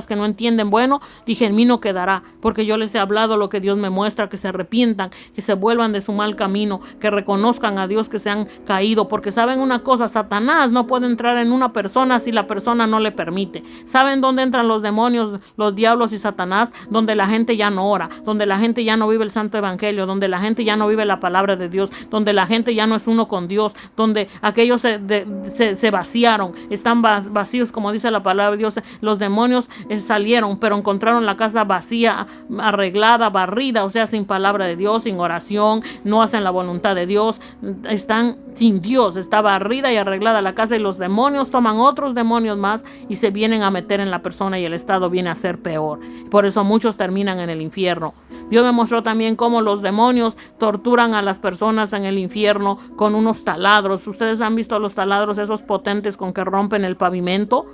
que no entienden. Bueno, dije, en mí no quedará, porque yo les he hablado lo que Dios me muestra, que se arrepientan, que se vuelvan de su mal camino, que reconozcan a Dios que se han caído. Porque saben una cosa, Satanás no puede entrar en una persona si la persona no le permite. ¿Saben dónde entran los demonios, los diablos y Satanás? Donde la gente ya no ora, donde la gente ya no vive el santo evangelio, donde la gente ya no vive la palabra de Dios, donde la gente ya no es uno con Dios, donde aquellos se vaciaron, están vacíos, como dice la palabra de Dios. Los demonios salieron, pero encontraron la casa vacía, arreglada, barrida, o sea, sin palabra de Dios, sin oración, no hacen la voluntad de Dios, están sin Dios, está barrida y arreglada la casa, y los demonios toman otros demonios más y se vienen a meter en la persona, y el estado viene a ser peor. Por eso muchos terminan en el infierno. Dios me mostró también cómo los demonios torturan a las personas en el infierno con unos taladros. Ustedes han visto los taladros esos potentes con que rompen el pavimento.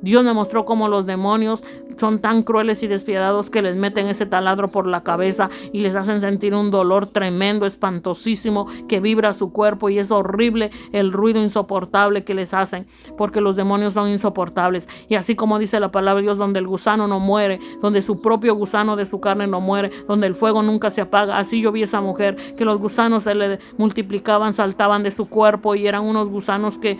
Dios me mostró cómo los demonios son tan crueles y despiadados que les meten ese taladro por la cabeza y les hacen sentir un dolor tremendo, espantosísimo, que vibra su cuerpo, y es horrible el ruido insoportable que les hacen, porque los demonios son insoportables. Y así como dice la palabra de Dios, donde el gusano no muere, donde su propio gusano de su carne no muere, donde el fuego nunca se apaga, así yo vi esa mujer, que los gusanos se le multiplicaban, saltaban de su cuerpo, y eran unos gusanos que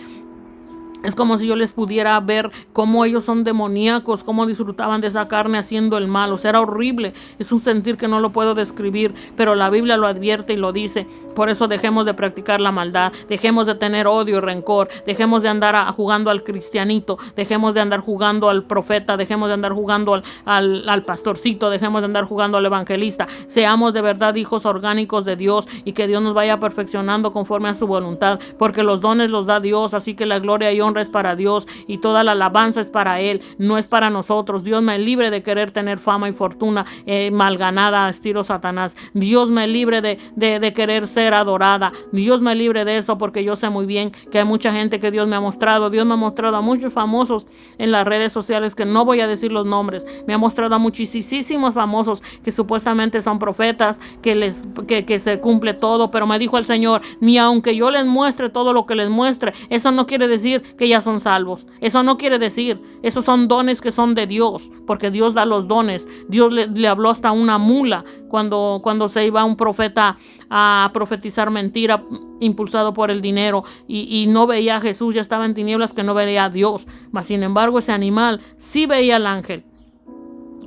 es como si yo les pudiera ver cómo ellos son demoníacos, cómo disfrutaban de esa carne haciendo el mal. O sea, era horrible. Es un sentir que no lo puedo describir, pero la Biblia lo advierte y lo dice. Por eso dejemos de practicar la maldad, dejemos de tener odio y rencor, dejemos de andar jugando al cristianito, dejemos de andar jugando al profeta, dejemos de andar jugando al pastorcito, dejemos de andar jugando al evangelista. Seamos de verdad hijos orgánicos de Dios, y que Dios nos vaya perfeccionando conforme a su voluntad, porque los dones los da Dios, así que la gloria y honra es para Dios, y toda la alabanza es para Él, no es para nosotros. Dios me libre de querer tener fama y fortuna mal ganada, estilo Satanás. Dios me libre de querer ser adorada. Dios me libre de eso, porque yo sé muy bien que hay mucha gente que Dios me ha mostrado. Dios me ha mostrado a muchos famosos en las redes sociales, que no voy a decir los nombres. Me ha mostrado a muchísimos famosos que supuestamente son profetas, que se cumple todo, pero me dijo el Señor, ni aunque yo les muestre todo lo que les muestre, eso no quiere decir que ya son salvos. Eso no quiere decir. Esos son dones que son de Dios, porque Dios da los dones. Dios le habló hasta una mula cuando se iba un profeta a profetizar mentira, impulsado por el dinero, y no veía a Jesús, ya estaba en tinieblas, que no veía a Dios. Mas sin embargo, ese animal sí veía al ángel.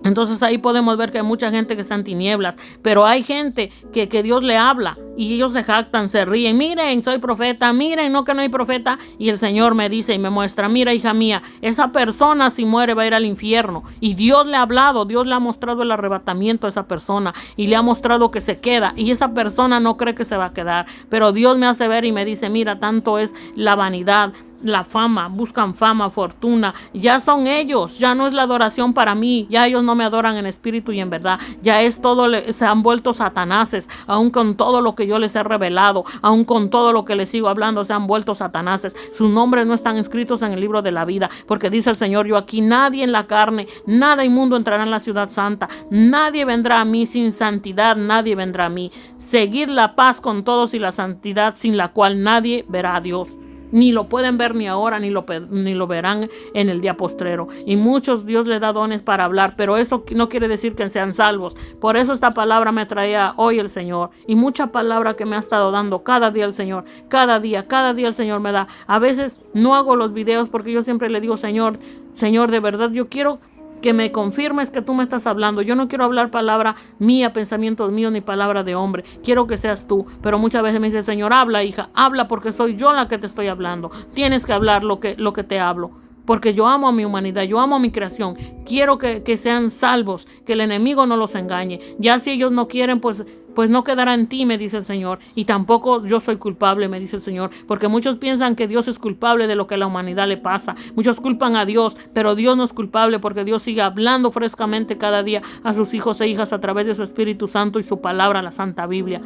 Entonces ahí podemos ver que hay mucha gente que está en tinieblas, pero hay gente que Dios le habla, y ellos se jactan, se ríen. Miren, soy profeta, miren, no que no hay profeta. Y el Señor me dice y me muestra, mira, hija mía, esa persona si muere va a ir al infierno. Y Dios le ha hablado, Dios le ha mostrado el arrebatamiento a esa persona, y le ha mostrado que se queda, y esa persona no cree que se va a quedar. Pero Dios me hace ver y me dice, mira, tanto es la vanidad, la fama, buscan fama, fortuna, ya son ellos, ya no es la adoración para mí, ya ellos no me adoran en espíritu y en verdad, ya es todo, se han vuelto satanases, aún con todo lo que yo les he revelado, aún con todo lo que les sigo hablando, se han vuelto satanases. Sus nombres no están escritos en el libro de la vida, porque dice el Señor, yo aquí nadie en la carne, nada inmundo entrará en la ciudad santa, nadie vendrá a mí sin santidad, nadie vendrá a mí. Seguid la paz con todos y la santidad, sin la cual nadie verá a Dios. Ni lo pueden ver ni ahora, ni lo verán en el día postrero. Y muchos Dios les da dones para hablar, pero eso no quiere decir que sean salvos. Por eso esta palabra me traía hoy el Señor, y mucha palabra que me ha estado dando cada día el Señor. Cada día el Señor me da. A veces no hago los videos porque yo siempre le digo, Señor, de verdad yo quiero que me confirmes que tú me estás hablando. Yo no quiero hablar palabra mía, pensamientos míos, ni palabra de hombre. Quiero que seas tú. Pero muchas veces me dice el Señor, habla, hija, habla, porque soy yo la que te estoy hablando. Tienes que hablar lo que te hablo. Porque yo amo a mi humanidad, yo amo a mi creación. Quiero que sean salvos, que el enemigo no los engañe. Ya si ellos no quieren, pues no quedará en ti, me dice el Señor. Y tampoco yo soy culpable, me dice el Señor. Porque muchos piensan que Dios es culpable de lo que a la humanidad le pasa. Muchos culpan a Dios, pero Dios no es culpable, porque Dios sigue hablando frescamente cada día a sus hijos e hijas a través de su Espíritu Santo y su palabra, la Santa Biblia.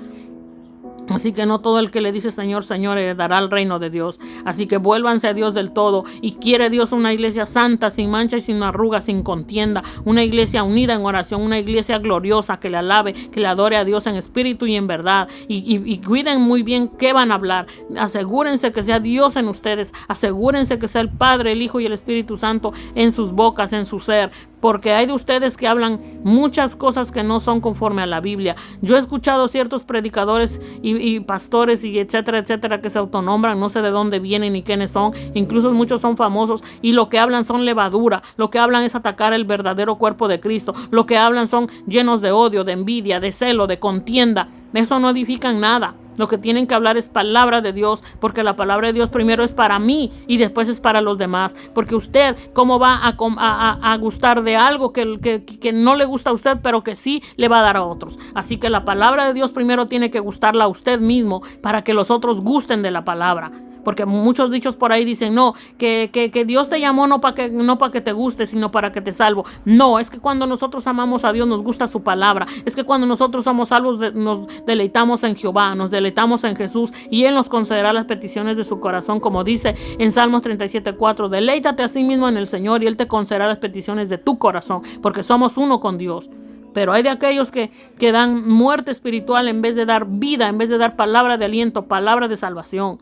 Así que no todo el que le dice Señor, Señor, heredará el reino de Dios. Así que vuélvanse a Dios del todo. Y quiere Dios una iglesia santa, sin mancha y sin arruga, sin contienda. Una iglesia unida en oración, una iglesia gloriosa que le alabe, que le adore a Dios en espíritu y en verdad. Y cuiden muy bien qué van a hablar. Asegúrense que sea Dios en ustedes. Asegúrense que sea el Padre, el Hijo y el Espíritu Santo en sus bocas, en su ser. Porque hay de ustedes que hablan muchas cosas que no son conforme a la Biblia. Yo he escuchado ciertos predicadores y pastores y etcétera, que se autonombran, no sé de dónde vienen ni quiénes son, incluso muchos son famosos, y lo que hablan son levadura, lo que hablan es atacar el verdadero cuerpo de Cristo, lo que hablan son llenos de odio, de envidia, de celo, de contienda. Eso no edifica en nada. Lo que tienen que hablar es palabra de Dios, porque la palabra de Dios primero es para mí y después es para los demás. Porque usted, ¿cómo va a gustar de algo que no le gusta a usted, pero que sí le va a dar a otros? Así que la palabra de Dios primero tiene que gustarla a usted mismo para que los otros gusten de la palabra. Porque muchos dichos por ahí dicen, no, que Dios te llamó no para que te guste, sino para que te salvo. No, es que cuando nosotros amamos a Dios nos gusta su palabra. Es que cuando nosotros somos salvos nos deleitamos en Jehová, nos deleitamos en Jesús, y Él nos concederá las peticiones de su corazón, como dice en Salmos 37:4. Deleítate a sí mismo en el Señor y Él te concederá las peticiones de tu corazón, porque somos uno con Dios. Pero hay de aquellos que dan muerte espiritual en vez de dar vida, en vez de dar palabra de aliento, palabra de salvación.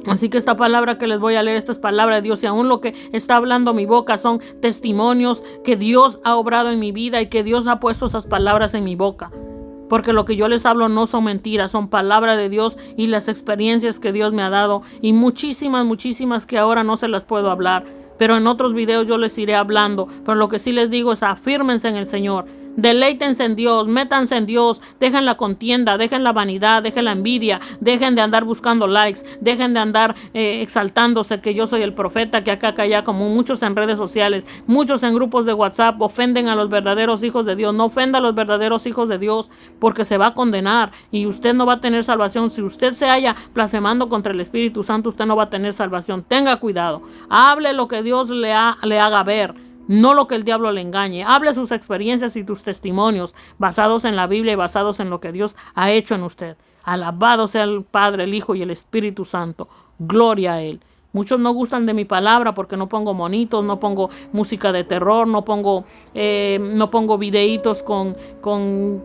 Así que esta palabra que les voy a leer, esta es palabra de Dios, y aún lo que está hablando mi boca son testimonios que Dios ha obrado en mi vida y que Dios ha puesto esas palabras en mi boca. Porque lo que yo les hablo no son mentiras, son palabra de Dios y las experiencias que Dios me ha dado, y muchísimas que ahora no se las puedo hablar. Pero en otros videos yo les iré hablando. Pero lo que sí les digo es afírmense en el Señor. Deleítense en Dios, métanse en Dios, dejen la contienda, dejen la vanidad, dejen la envidia, dejen de andar buscando likes, dejen de andar exaltándose que yo soy el profeta, que acá, allá, como muchos en redes sociales, muchos en grupos de WhatsApp ofenden a los verdaderos hijos de Dios. No ofenda a los verdaderos hijos de Dios, porque se va a condenar y usted no va a tener salvación. Si usted se halla blasfemando contra el Espíritu Santo, usted no va a tener salvación. Tenga cuidado, hable lo que Dios le haga ver, no lo que el diablo le engañe. Hable sus experiencias y tus testimonios basados en la Biblia y basados en lo que Dios ha hecho en usted. Alabado sea el Padre, el Hijo y el Espíritu Santo. Gloria a Él. Muchos no gustan de mi palabra porque no pongo monitos, no pongo música de terror, no pongo videitos con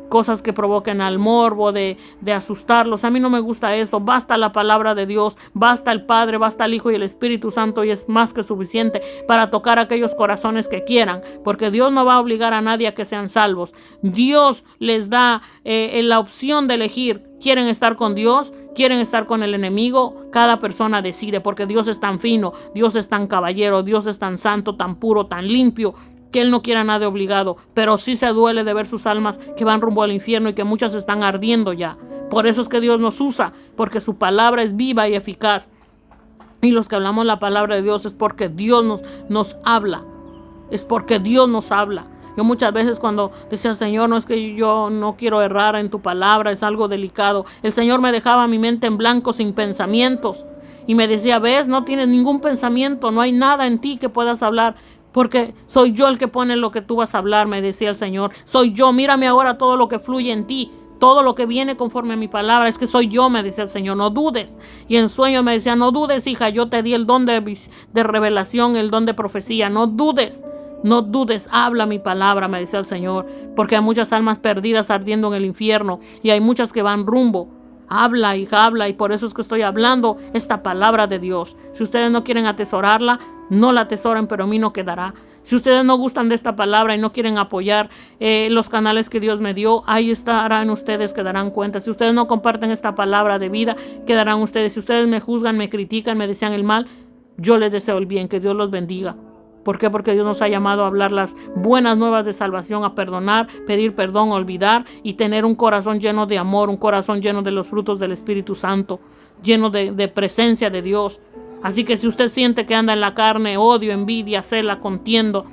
cosas que provoquen al morbo de asustarlos. A mí no me gusta eso. Basta la palabra de Dios, basta el Padre, basta el Hijo y el Espíritu Santo, y es más que suficiente para tocar aquellos corazones que quieran, porque Dios no va a obligar a nadie a que sean salvos. Dios les da la opción de elegir. ¿Quieren estar con Dios? ¿Quieren estar con el enemigo? Cada persona decide, porque Dios es tan fino, Dios es tan caballero, Dios es tan santo, tan puro, tan limpio, que Él no quiere a nadie obligado, pero sí se duele de ver sus almas que van rumbo al infierno y que muchas están ardiendo ya. Por eso es que Dios nos usa, porque su palabra es viva y eficaz. Y los que hablamos la palabra de Dios es porque Dios nos habla, es porque Dios nos habla. Yo muchas veces cuando decía, Señor, no es que yo no quiero errar en tu palabra, es algo delicado. El Señor me dejaba mi mente en blanco, sin pensamientos. Y me decía, ves, no tienes ningún pensamiento, no hay nada en ti que puedas hablar, porque soy yo el que pone lo que tú vas a hablar, me decía el Señor. Soy yo, mírame ahora todo lo que fluye en ti, todo lo que viene conforme a mi palabra, es que soy yo, me decía el Señor, no dudes. Y en sueño me decía, no dudes, hija, yo te di el don de revelación, el don de profecía, no dudes. No dudes, habla mi palabra, me decía el Señor, porque hay muchas almas perdidas ardiendo en el infierno y hay muchas que van rumbo. Habla, hija, habla, y por eso es que estoy hablando esta palabra de Dios. Si ustedes no quieren atesorarla, no la atesoren, pero a mí no quedará. Si ustedes no gustan de esta palabra y no quieren apoyar los canales que Dios me dio, ahí estarán ustedes que darán cuenta. Si ustedes no comparten esta palabra de vida, quedarán ustedes. Si ustedes me juzgan, me critican, me desean el mal, yo les deseo el bien, que Dios los bendiga. ¿Por qué? Porque Dios nos ha llamado a hablar las buenas nuevas de salvación, a perdonar, pedir perdón, olvidar y tener un corazón lleno de amor, un corazón lleno de los frutos del Espíritu Santo, lleno de presencia de Dios. Así que si usted siente que anda en la carne, odio, envidia, cela, contiendo,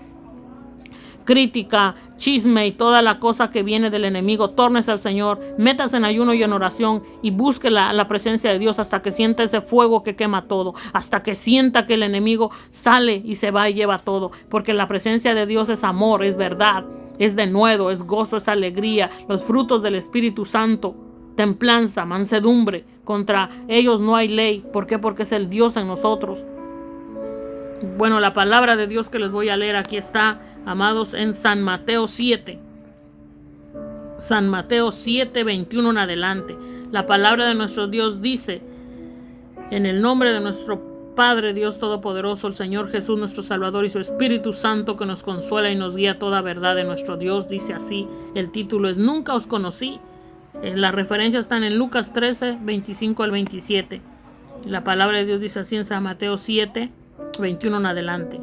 crítica, chisme y toda la cosa que viene del enemigo, tórnese al Señor, métase en ayuno y en oración y busque la presencia de Dios hasta que sienta ese fuego que quema todo, hasta que sienta que el enemigo sale y se va y lleva todo, porque la presencia de Dios es amor, es verdad, es denuedo, es gozo, es alegría, los frutos del Espíritu Santo, templanza, mansedumbre. Contra ellos no hay ley. ¿Por qué? Porque es el Dios en nosotros. Bueno, la palabra de Dios que les voy a leer aquí está, amados, en San Mateo 7. San Mateo 7, 21 en adelante. La palabra de nuestro Dios dice, en el nombre de nuestro Padre Dios Todopoderoso, el Señor Jesús nuestro Salvador y su Espíritu Santo que nos consuela y nos guía a toda verdad de nuestro Dios, dice así. El título es Nunca os conocí. La referencia está en Lucas 13, 25 al 27. La palabra de Dios dice así en San Mateo 7, 21 en adelante.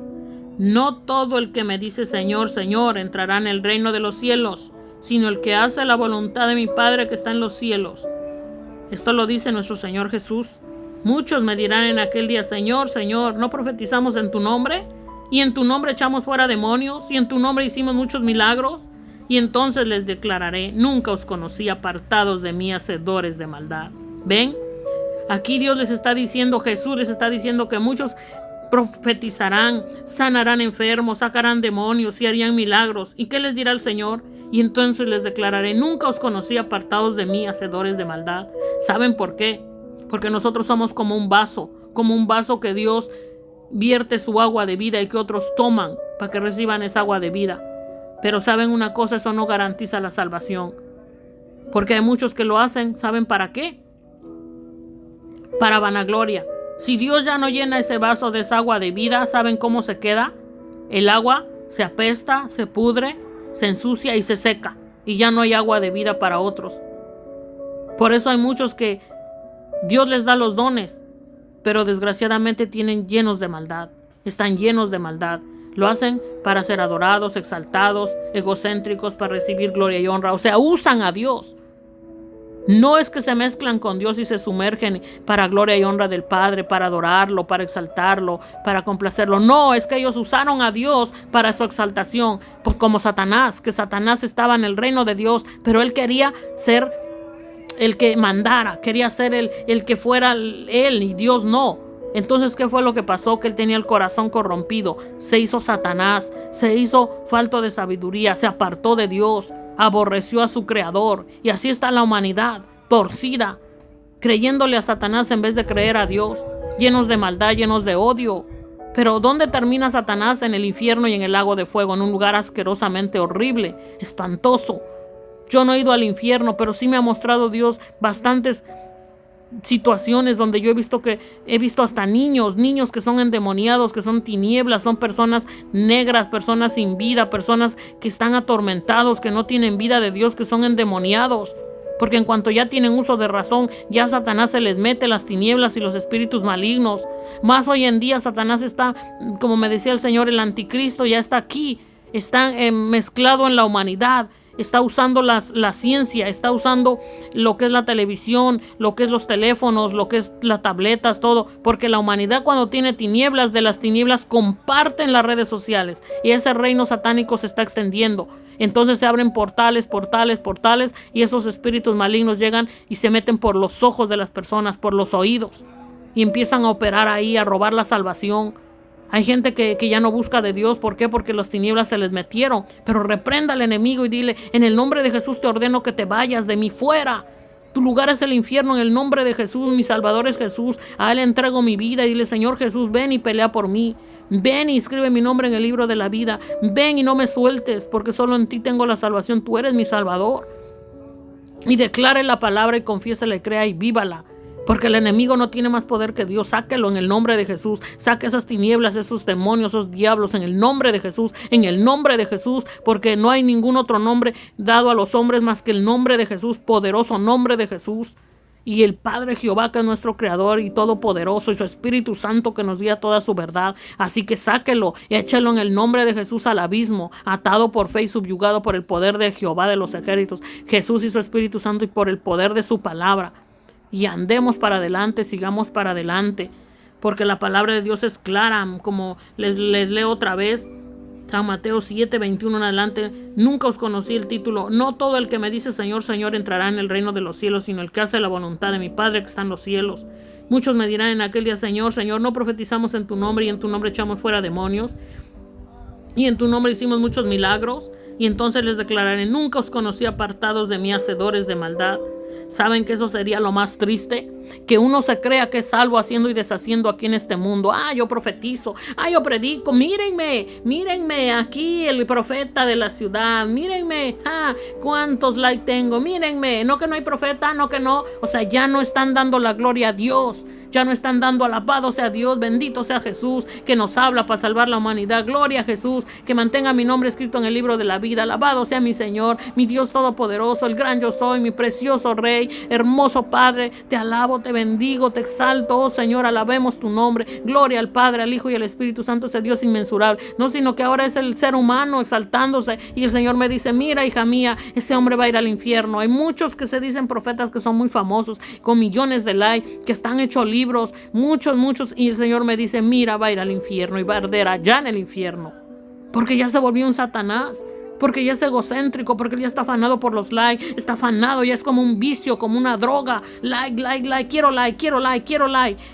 No todo el que me dice Señor, Señor, entrará en el reino de los cielos, sino el que hace la voluntad de mi Padre que está en los cielos. Esto lo dice nuestro Señor Jesús. Muchos me dirán en aquel día: Señor, Señor, ¿no profetizamos en tu nombre? Y en tu nombre echamos fuera demonios, y en tu nombre hicimos muchos milagros. Y entonces les declararé: nunca os conocí, apartados de mí, hacedores de maldad. ¿Ven? Aquí Dios les está diciendo, Jesús les está diciendo que muchos profetizarán, sanarán enfermos, sacarán demonios y harían milagros. ¿Y qué les dirá el Señor? Y entonces les declararé: nunca os conocí, apartados de mí, hacedores de maldad. ¿Saben por qué? Porque nosotros somos como un vaso que Dios vierte su agua de vida y que otros toman para que reciban esa agua de vida. Pero ¿saben una cosa? Eso no garantiza la salvación. Porque hay muchos que lo hacen, ¿saben para qué? Para vanagloria. Si Dios ya no llena ese vaso de esa agua de vida, ¿saben cómo se queda? El agua se apesta, se pudre, se ensucia y se seca. Y ya no hay agua de vida para otros. Por eso hay muchos que Dios les da los dones, pero desgraciadamente tienen llenos de maldad. Están llenos de maldad. Lo hacen para ser adorados, exaltados, egocéntricos, para recibir gloria y honra. O sea, usan a Dios. No es que se mezclan con Dios y se sumergen para gloria y honra del Padre, para adorarlo, para exaltarlo, para complacerlo. No, es que ellos usaron a Dios para su exaltación, como Satanás, que Satanás estaba en el reino de Dios, pero él quería ser el que mandara, quería ser el que fuera él y Dios no. Entonces, ¿qué fue lo que pasó? Que él tenía el corazón corrompido, se hizo Satanás, se hizo falto de sabiduría, se apartó de Dios, aborreció a su creador. Y así está la humanidad, torcida, creyéndole a Satanás en vez de creer a Dios, llenos de maldad, llenos de odio. Pero ¿dónde termina Satanás? En el infierno y en el lago de fuego, en un lugar asquerosamente horrible, espantoso. Yo no he ido al infierno, pero sí me ha mostrado Dios bastantes situaciones donde yo he visto hasta niños que son endemoniados, que son tinieblas, son personas negras, personas sin vida, personas que están atormentados, que no tienen vida de Dios, que son endemoniados. Porque en cuanto ya tienen uso de razón, ya Satanás se les mete las tinieblas y los espíritus malignos. Más hoy en día Satanás está, como me decía el Señor, el anticristo ya está aquí, está mezclado en la humanidad. Está usando la ciencia, está usando lo que es la televisión, lo que es los teléfonos, lo que es las tabletas, todo. Porque la humanidad, cuando tiene tinieblas, de las tinieblas comparten las redes sociales. Y ese reino satánico se está extendiendo. Entonces se abren portales, y esos espíritus malignos llegan y se meten por los ojos de las personas, por los oídos. Y empiezan a operar ahí, a robar la salvación. Hay gente que ya no busca de Dios. ¿Por qué? Porque las tinieblas se les metieron. Pero reprenda al enemigo y dile: en el nombre de Jesús te ordeno que te vayas de mí fuera. Tu lugar es el infierno. En el nombre de Jesús, mi Salvador es Jesús. A Él entrego mi vida. Y dile: Señor Jesús, ven y pelea por mí. Ven y escribe mi nombre en el libro de la vida. Ven y no me sueltes, porque solo en ti tengo la salvación. Tú eres mi Salvador. Y declare la palabra y confiésela y crea y vívala. Porque el enemigo no tiene más poder que Dios. Sáquelo en el nombre de Jesús. Saque esas tinieblas, esos demonios, esos diablos en el nombre de Jesús. En el nombre de Jesús. Porque no hay ningún otro nombre dado a los hombres más que el nombre de Jesús. Poderoso nombre de Jesús. Y el Padre Jehová, que es nuestro Creador y Todopoderoso. Y su Espíritu Santo, que nos guía toda su verdad. Así que sáquelo y échelo en el nombre de Jesús al abismo. Atado por fe y subyugado por el poder de Jehová de los ejércitos. Jesús y su Espíritu Santo, y por el poder de su palabra. Y andemos para adelante, sigamos para adelante, porque la palabra de Dios es clara, como les leo otra vez, San Mateo 7, 21 en adelante. Nunca os conocí, el título: no todo el que me dice Señor, Señor entrará en el reino de los cielos, sino el que hace la voluntad de mi Padre que está en los cielos. Muchos me dirán en aquel día: Señor, Señor, no profetizamos en tu nombre, y en tu nombre echamos fuera demonios, y en tu nombre hicimos muchos milagros. Y entonces les declararé: nunca os conocí, apartados de mí, hacedores de maldad. ¿Saben que eso sería lo más triste? Que uno se crea que es salvo haciendo y deshaciendo aquí en este mundo. Yo profetizo, yo predico, mírenme, aquí el profeta de la ciudad, mírenme, cuántos likes tengo, mírenme, no que no hay profeta, no que no. O sea, ya no están dando la gloria a Dios. ya no están dando. Alabado sea Dios, bendito sea Jesús, que nos habla para salvar la humanidad. Gloria a Jesús, que mantenga mi nombre escrito en el libro de la vida. Alabado sea mi Señor, mi Dios todopoderoso, el gran yo soy, mi precioso Rey, hermoso Padre. Te alabo, te bendigo, te exalto, oh Señor, alabemos tu nombre. Gloria al Padre, al Hijo y al Espíritu Santo, ese Dios inmensurable. No, sino que ahora es el ser humano exaltándose, y el Señor me dice: mira, hija mía, ese hombre va a ir al infierno. Hay muchos que se dicen profetas que son muy famosos, con millones de likes, que están hechos libros, muchos, y el Señor me dice: mira, va a ir al infierno y va a arder allá en el infierno, porque ya se volvió un Satanás, porque ya es egocéntrico, porque ya está afanado por los likes, está afanado, ya es como un vicio, como una droga. Like, quiero like.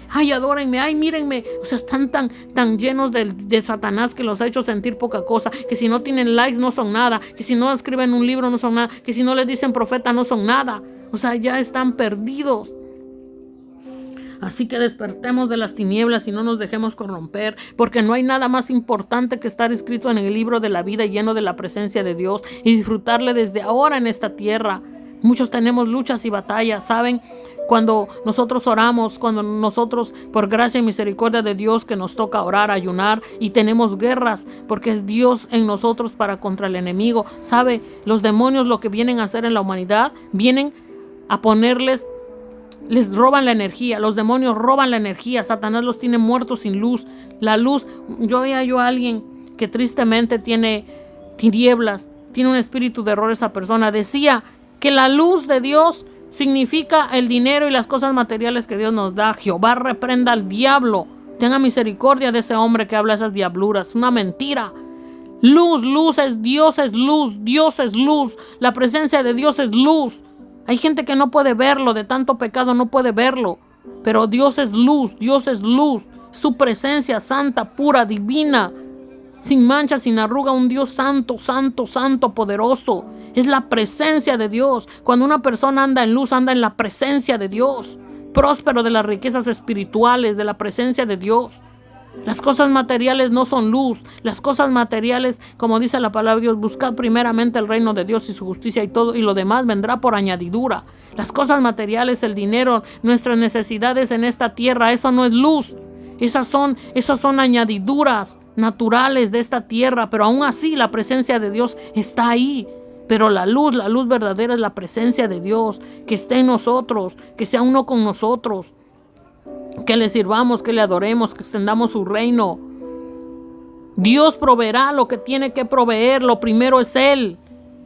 Ay, adórenme, ay, mírenme. O sea, están tan llenos de Satanás, que los ha hecho sentir poca cosa, que si no tienen likes no son nada, que si no escriben un libro no son nada, que si no les dicen profeta no son nada. O sea, ya están perdidos. Así que despertemos de las tinieblas y no nos dejemos corromper, porque no hay nada más importante que estar escrito en el libro de la vida, lleno de la presencia de Dios, y disfrutarle desde ahora en esta tierra. Muchos tenemos luchas y batallas, ¿saben? Cuando nosotros oramos, cuando nosotros, por gracia y misericordia de Dios, que nos toca orar, ayunar, y tenemos guerras, porque es Dios en nosotros para contra el enemigo. ¿Sabe? Los demonios lo que vienen a hacer en la humanidad, vienen a les roban la energía. Los demonios roban la energía. Satanás los tiene muertos sin luz. La luz, yo oía a alguien que tristemente tiene tinieblas, tiene un espíritu de error. Esa persona decía que la luz de Dios significa el dinero y las cosas materiales que Dios nos da. Jehová reprenda al diablo. Tenga misericordia de ese hombre que habla esas diabluras. Una mentira. Luz es Dios, es luz. Dios es luz. La presencia de Dios es luz. Hay gente que no puede verlo, de tanto pecado no puede verlo, pero Dios es luz, su presencia santa, pura, divina, sin mancha, sin arruga, un Dios santo, poderoso. Es la presencia de Dios. Cuando una persona anda en luz, anda en la presencia de Dios, próspero de las riquezas espirituales, de la presencia de Dios. Las cosas materiales no son luz. Las cosas materiales, como dice la palabra de Dios, buscad primeramente el reino de Dios y su justicia, y lo demás vendrá por añadidura. Las cosas materiales, el dinero, nuestras necesidades en esta tierra, eso no es luz. Esas son añadiduras naturales de esta tierra, pero aún así la presencia de Dios está ahí. Pero la luz verdadera es la presencia de Dios, que esté en nosotros, que sea uno con nosotros, que le sirvamos, que le adoremos, que extendamos su reino. Dios proveerá lo que tiene que proveer. Lo primero es Él.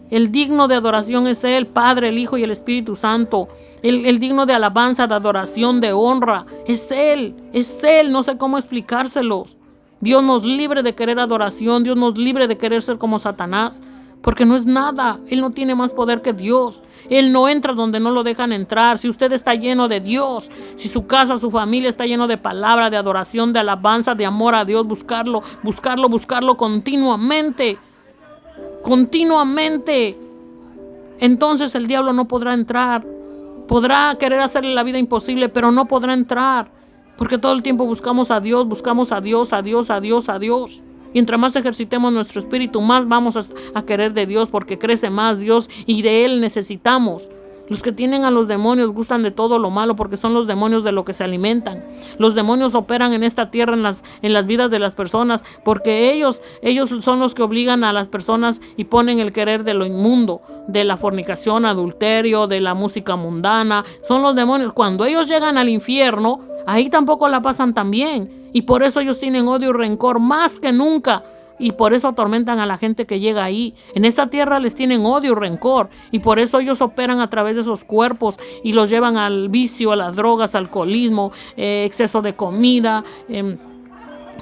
El digno de adoración es Él, Padre, el Hijo y el Espíritu Santo. El digno de alabanza, de adoración, de honra, es Él. No sé cómo explicárselos. Dios nos libre de querer adoración. Dios nos libre de querer ser como Satanás, porque no es nada. Él no tiene más poder que Dios. Él no entra donde no lo dejan entrar. Si usted está lleno de Dios, si su casa, su familia está lleno de palabra, de adoración, de alabanza, de amor a Dios, buscarlo continuamente. Entonces el diablo no podrá entrar. Podrá querer hacerle la vida imposible, pero no podrá entrar, porque todo el tiempo buscamos a Dios. Y entre más ejercitemos nuestro espíritu, más vamos a querer de Dios, porque crece más Dios y de Él necesitamos. Los que tienen a los demonios gustan de todo lo malo, porque son los demonios de lo que se alimentan. Los demonios operan en esta tierra, en las vidas de las personas, porque ellos son los que obligan a las personas y ponen el querer de lo inmundo, de la fornicación, adulterio, de la música mundana. Son los demonios. Cuando ellos llegan al infierno, ahí tampoco la pasan tan bien. Y por eso ellos tienen odio y rencor más que nunca. Y por eso atormentan a la gente que llega ahí. En esta tierra les tienen odio y rencor. Y por eso ellos operan a través de esos cuerpos y los llevan al vicio, a las drogas, alcoholismo, exceso de comida,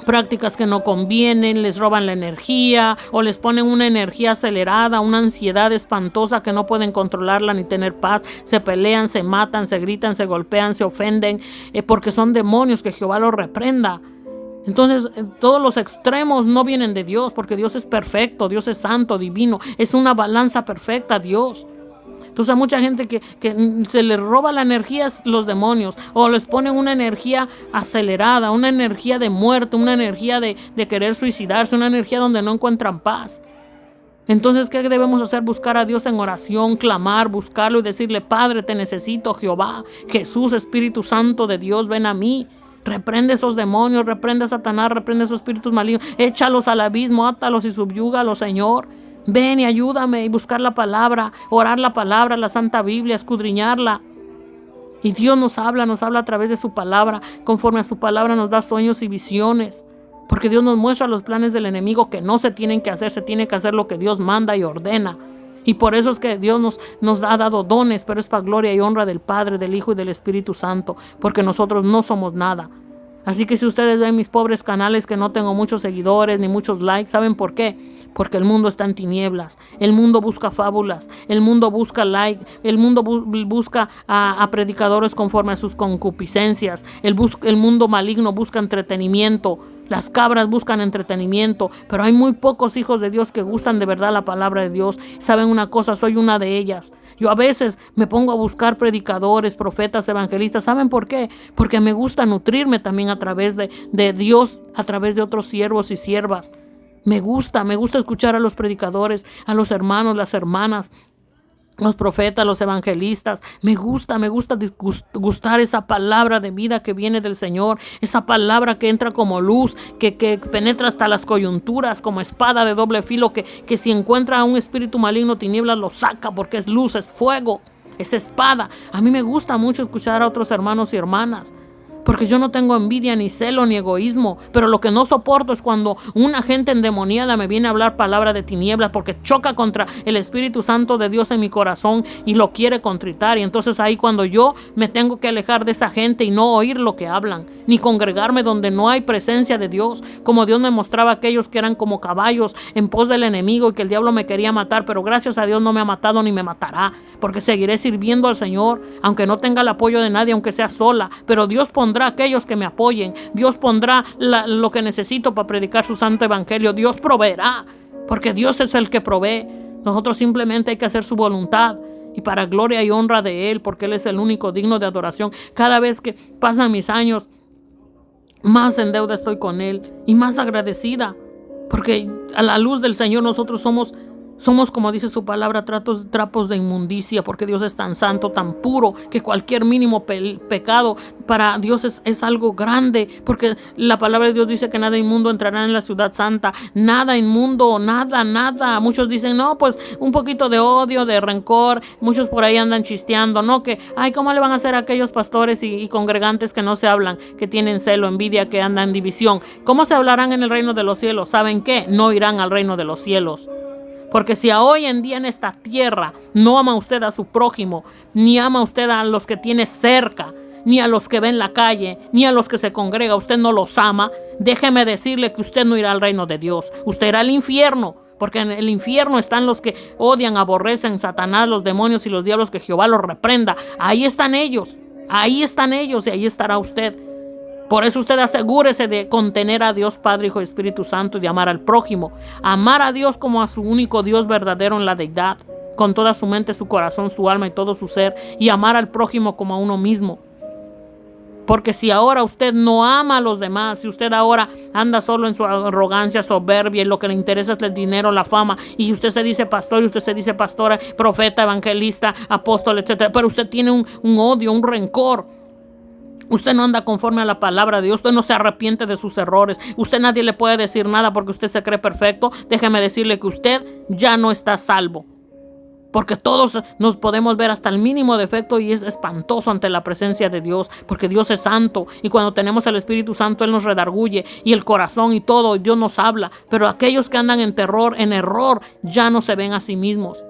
prácticas que no convienen, les roban la energía o les ponen una energía acelerada, una ansiedad espantosa que no pueden controlarla ni tener paz. Se pelean, se matan, se gritan, se golpean, se ofenden, porque son demonios. Que Jehová los reprenda. Entonces, todos los extremos no vienen de Dios, porque Dios es perfecto, Dios es santo, divino, es una balanza perfecta, Dios. Entonces, a mucha gente que se les roba la energía los demonios, o les ponen una energía acelerada, una energía de muerte, una energía de querer suicidarse, una energía donde no encuentran paz. Entonces, ¿qué debemos hacer? Buscar a Dios en oración, clamar, buscarlo y decirle: Padre, te necesito, Jehová, Jesús, Espíritu Santo de Dios, ven a mí. Reprende esos demonios, reprende a Satanás, reprende esos espíritus malignos, échalos al abismo, átalos y subyúgalos, Señor. Ven y ayúdame, y buscar la palabra, orar la palabra, la Santa Biblia, escudriñarla. Y Dios nos habla a través de su palabra. Conforme a su palabra nos da sueños y visiones. Porque Dios nos muestra los planes del enemigo que no se tienen que hacer, se tiene que hacer lo que Dios manda y ordena. Y por eso es que Dios nos ha dado dones, pero es para gloria y honra del Padre, del Hijo y del Espíritu Santo, porque nosotros no somos nada. Así que si ustedes ven mis pobres canales que no tengo muchos seguidores ni muchos likes, ¿saben por qué? Porque el mundo está en tinieblas, el mundo busca fábulas, el mundo busca like, el mundo busca a predicadores conforme a sus concupiscencias, el mundo maligno busca entretenimiento. Las cabras buscan entretenimiento, pero hay muy pocos hijos de Dios que gustan de verdad la palabra de Dios. ¿Saben una cosa? Soy una de ellas. Yo a veces me pongo a buscar predicadores, profetas, evangelistas. ¿Saben por qué? Porque me gusta nutrirme también a través de Dios, a través de otros siervos y siervas. Me gusta escuchar a los predicadores, a los hermanos, las hermanas, los profetas, los evangelistas. Me gusta gustar esa palabra de vida que viene del Señor, esa palabra que entra como luz, que penetra hasta las coyunturas, como espada de doble filo, que si encuentra a un espíritu maligno, tinieblas, lo saca, porque es luz, es fuego, es espada. A mí me gusta mucho escuchar a otros hermanos y hermanas, porque yo no tengo envidia, ni celo, ni egoísmo. Pero lo que no soporto es cuando una gente endemoniada me viene a hablar palabra de tinieblas, porque choca contra el Espíritu Santo de Dios en mi corazón y lo quiere contritar. Y entonces ahí cuando yo me tengo que alejar de esa gente y no oír lo que hablan, ni congregarme donde no hay presencia de Dios, como Dios me mostraba a aquellos que eran como caballos en pos del enemigo y que el diablo me quería matar, pero gracias a Dios no me ha matado ni me matará, porque seguiré sirviendo al Señor, aunque no tenga el apoyo de nadie, aunque sea sola. Pero Dios pondrá aquellos que me apoyen, Dios pondrá lo que necesito para predicar su santo evangelio. Dios proveerá, porque Dios es el que provee. Nosotros simplemente hay que hacer su voluntad, y para gloria y honra de Él, porque Él es el único digno de adoración. Cada vez que pasan mis años, más en deuda estoy con Él y más agradecida, porque a la luz del Señor nosotros somos, como dice su palabra, trapos de inmundicia, porque Dios es tan santo, tan puro, que cualquier mínimo pecado para Dios es algo grande, porque la palabra de Dios dice que nada inmundo entrará en la ciudad santa. Nada inmundo, nada. Muchos dicen, no, pues un poquito de odio, de rencor. Muchos por ahí andan chisteando, ¿no? Que, ¿cómo le van a hacer a aquellos pastores y congregantes que no se hablan, que tienen celo, envidia, que andan en división? ¿Cómo se hablarán en el reino de los cielos? ¿Saben qué? No irán al reino de los cielos. Porque si hoy en día en esta tierra no ama usted a su prójimo, ni ama usted a los que tiene cerca, ni a los que ve en la calle, ni a los que se congrega, usted no los ama, déjeme decirle que usted no irá al reino de Dios. Usted irá al infierno, porque en el infierno están los que odian, aborrecen, Satanás, los demonios y los diablos, que Jehová los reprenda. Ahí están ellos y ahí estará usted. Por eso usted asegúrese de contener a Dios Padre, Hijo y Espíritu Santo, y de amar al prójimo. Amar a Dios como a su único Dios verdadero en la deidad, con toda su mente, su corazón, su alma y todo su ser, y amar al prójimo como a uno mismo. Porque si ahora usted no ama a los demás, si usted ahora anda solo en su arrogancia, soberbia, y lo que le interesa es el dinero, la fama, y usted se dice pastor, y usted se dice pastora, profeta, evangelista, apóstol, etcétera, pero usted tiene un odio, un rencor, usted no anda conforme a la palabra de Dios, usted no se arrepiente de sus errores, usted nadie le puede decir nada porque usted se cree perfecto, déjeme decirle que usted ya no está salvo. Porque todos nos podemos ver hasta el mínimo defecto y es espantoso ante la presencia de Dios, porque Dios es santo y cuando tenemos el Espíritu Santo Él nos redarguye y el corazón y todo, Dios nos habla. Pero aquellos que andan en error, ya no se ven a sí mismos.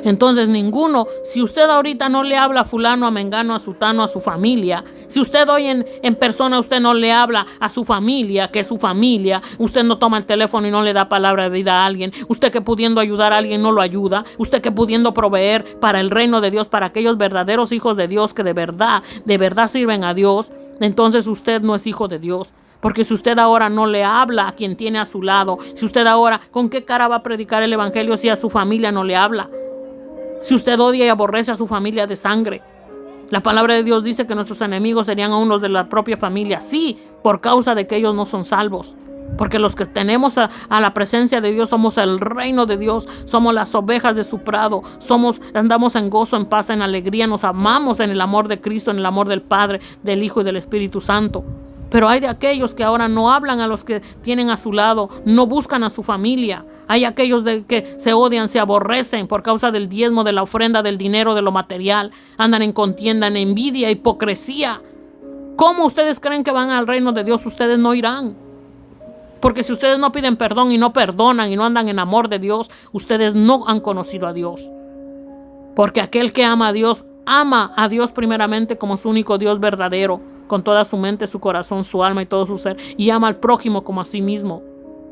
Entonces ninguno, si usted ahorita no le habla a fulano, a mengano, a sutano, a su familia, si usted hoy en persona usted no le habla a su familia, que es su familia, usted no toma el teléfono y no le da palabra de vida a alguien, usted que pudiendo ayudar a alguien no lo ayuda, usted que pudiendo proveer para el reino de Dios, para aquellos verdaderos hijos de Dios que de verdad sirven a Dios, entonces usted no es hijo de Dios. Porque si usted ahora no le habla a quien tiene a su lado, si usted ahora, ¿con qué cara va a predicar el evangelio si a su familia no le habla? Si usted odia y aborrece a su familia de sangre. La palabra de Dios dice que nuestros enemigos serían a unos de la propia familia. Sí, por causa de que ellos no son salvos. Porque los que tenemos a la presencia de Dios somos el reino de Dios, somos las ovejas de su prado, andamos en gozo, en paz, en alegría, nos amamos en el amor de Cristo, en el amor del Padre, del Hijo y del Espíritu Santo. Pero hay de aquellos que ahora no hablan a los que tienen a su lado, no buscan a su familia. Hay aquellos que se odian, se aborrecen por causa del diezmo, de la ofrenda, del dinero, de lo material. Andan en contienda, en envidia, hipocresía. ¿Cómo ustedes creen que van al reino de Dios? Ustedes no irán. Porque si ustedes no piden perdón y no perdonan y no andan en amor de Dios, ustedes no han conocido a Dios. Porque aquel que ama a Dios primeramente como su único Dios verdadero, con toda su mente, su corazón, su alma y todo su ser, y ama al prójimo como a sí mismo.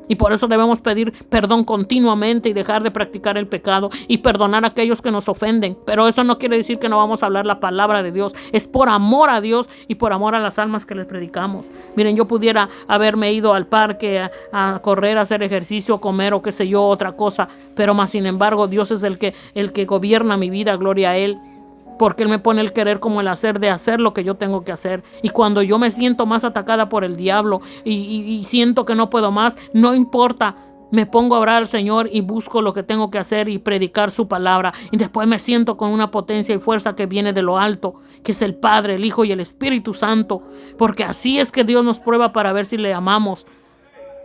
Y por eso debemos pedir perdón continuamente y dejar de practicar el pecado y perdonar a aquellos que nos ofenden. Pero eso no quiere decir que no vamos a hablar la palabra de Dios. Es por amor a Dios y por amor a las almas que les predicamos. Miren, yo pudiera haberme ido al parque a correr, a hacer ejercicio, comer o qué sé yo, otra cosa. Pero más sin embargo, Dios es el que gobierna mi vida, gloria a Él. Porque Él me pone el querer como el hacer, de hacer lo que yo tengo que hacer. Y cuando yo me siento más atacada por el diablo y siento que no puedo más, no importa, me pongo a orar al Señor y busco lo que tengo que hacer y predicar su palabra. Y después me siento con una potencia y fuerza que viene de lo alto, que es el Padre, el Hijo y el Espíritu Santo. Porque así es que Dios nos prueba para ver si le amamos.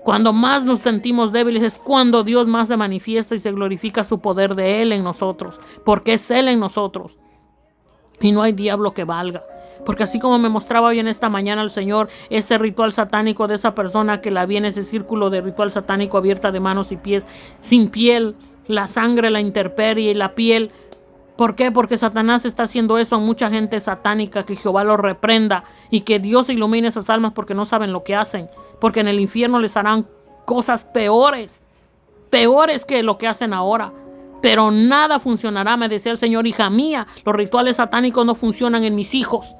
Cuando más nos sentimos débiles es cuando Dios más se manifiesta y se glorifica su poder de Él en nosotros. Porque es Él en nosotros. Y no hay diablo que valga. Porque así como me mostraba hoy en esta mañana el Señor ese ritual satánico de esa persona que la vi en ese círculo de ritual satánico abierta de manos y pies, sin piel, la sangre, la intemperie y la piel. ¿Por qué? Porque Satanás está haciendo eso a mucha gente satánica, que Jehová lo reprenda y que Dios ilumine esas almas porque no saben lo que hacen. Porque en el infierno les harán cosas peores que lo que hacen ahora. Pero nada funcionará, me decía el Señor, hija mía, los rituales satánicos no funcionan en mis hijos.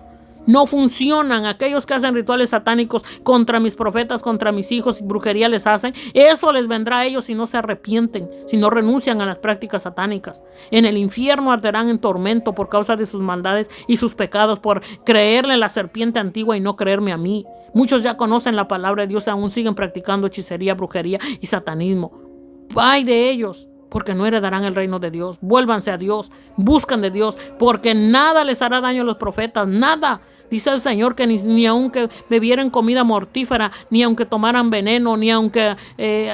No funcionan. Aquellos que hacen rituales satánicos contra mis profetas, contra mis hijos y brujería les hacen, eso les vendrá a ellos si no se arrepienten, si no renuncian a las prácticas satánicas. En el infierno arderán en tormento por causa de sus maldades y sus pecados, por creerle a la serpiente antigua y no creerme a mí. Muchos ya conocen la palabra de Dios y aún siguen practicando hechicería, brujería y satanismo. ¡Ay de ellos! Porque no heredarán el reino de Dios. Vuélvanse a Dios, buscan de Dios, porque nada les hará daño a los profetas, nada. Dice el Señor que ni aunque bebieran comida mortífera, ni aunque tomaran veneno, ni aunque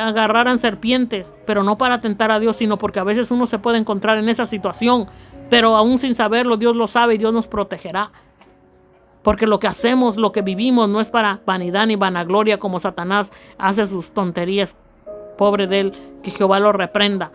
agarraran serpientes, pero no para tentar a Dios, sino porque a veces uno se puede encontrar en esa situación, pero aún sin saberlo, Dios lo sabe y Dios nos protegerá. Porque lo que hacemos, lo que vivimos, no es para vanidad ni vanagloria como Satanás hace sus tonterías. Pobre de él, que Jehová lo reprenda.